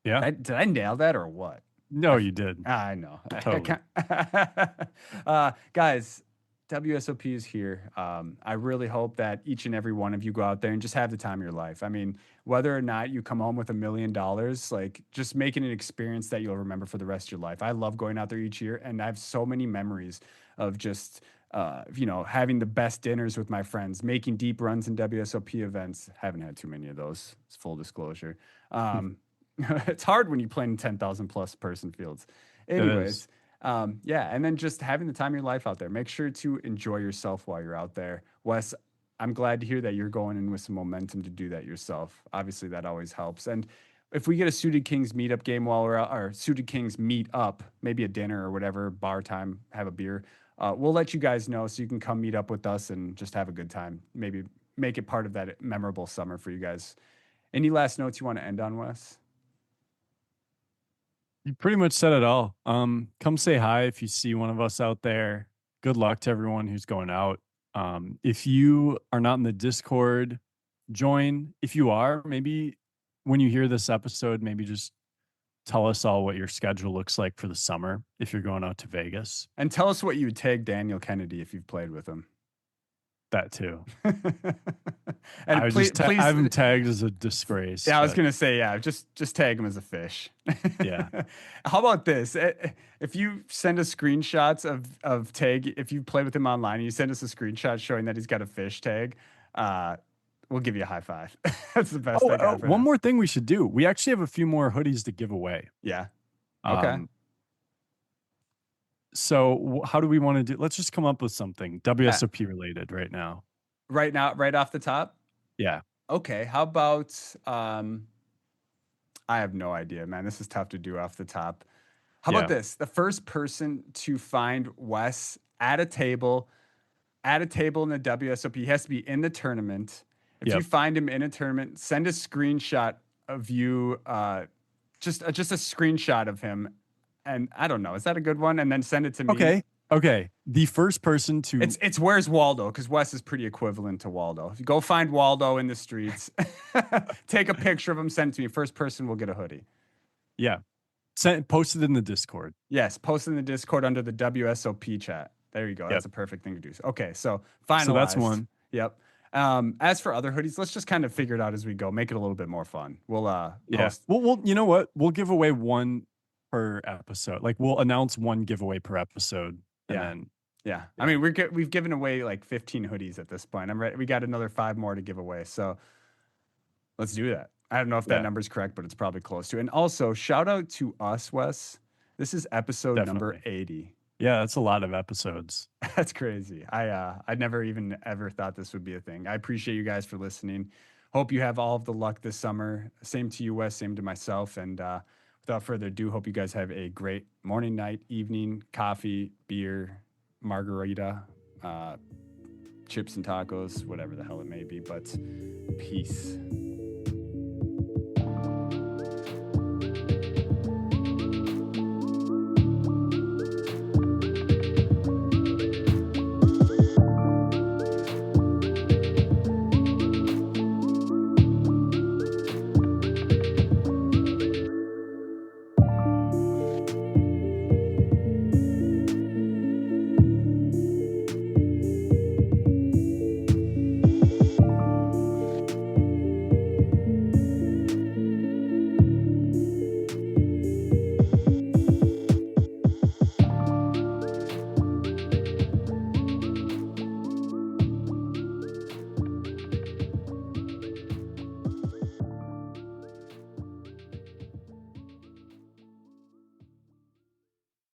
Yeah. did I nail that or what? No, you did. I know. Totally. Guys, WSOP is here. I really hope that each and every one of you go out there and just have the time of your life. I mean, whether or not you come home with $1 million, like just making an experience that you'll remember for the rest of your life. I love going out there each year, and I have so many memories of just, having the best dinners with my friends, making deep runs in WSOP events. Haven't had too many of those. It's full disclosure. Um, it's hard when you play in 10,000 plus person fields. It is. Anyways, yeah, and then just having the time of your life out there. Make sure to enjoy yourself while you're out there. Wes, I'm glad to hear that you're going in with some momentum to do that yourself. Obviously, that always helps. And if we get a Suited Kings meetup game while we're out, or Suited Kings meet up, maybe a dinner or whatever, bar time, have a beer, we'll let you guys know so you can come meet up with us and just have a good time. Maybe make it part of that memorable summer for you guys. Any last notes you want to end on, Wes? You pretty much said it all. Come say hi if you see one of us out there. Good luck to everyone who's going out. If you are not in the Discord, join. If you are, maybe when you hear this episode, maybe just tell us all what your schedule looks like for the summer if you're going out to Vegas. And tell us what you would tag Daniel Kennedy if you've played with him. That too. And please, I please, have him tagged as a disgrace, yeah, I was but gonna say, yeah, just tag him as a fish. yeah. How about this? If you send us screenshots of tag, if you play with him online, and you send us a screenshot showing that he's got a fish tag, uh, we'll give you a high five. That's the best Oh, I got for one now. more thing we should do. We actually have a few more hoodies to give away. Yeah. Okay. Um, so how do we want to do? Let's just come up with something Yeah. WSOP related right now. Right now, right off the top. Yeah. Okay. How about I have no idea, man. This is tough to do off the top. How about Yeah. this? The first person to find Wes at a table in the WSOP, he has to be in the tournament. If you Yep. find him in a tournament, send a screenshot of you, just a screenshot of him, and I don't know, is that a good one? And then send it to me. Okay. Okay. The first person to It's where's Waldo? Because Wes is pretty equivalent to Waldo. If you go find Waldo in the streets, take a picture of him, send it to me. First person will get a hoodie. yeah, post it in the Discord. Yes, post in the Discord under the WSOP chat. There you go. Yep. That's a perfect thing to do. Okay, so So that's finalized. one. Yep. As for other hoodies, let's just kind of figure it out as we go. Make it a little bit more fun. We'll Yeah. post. Well, you know what? We'll give away one per episode. Like we'll announce one giveaway per episode, and Yeah, then yeah. I yeah, mean, we've given away like 15 hoodies at this point. I'm ready. We got another 5 more to give away. So let's do that. I don't know if that yeah, number's correct, but it's probably close to. And also, shout out to us, Wes. This is episode number definitely. 80. Yeah, that's a lot of episodes. That's crazy. I never even ever thought this would be a thing. I appreciate you guys for listening. Hope you have all of the luck this summer. Same to you, Wes. Same to myself. And without further ado, hope you guys have a great morning, night, evening, coffee, beer, margarita, uh, chips and tacos, whatever the hell it may be. But peace.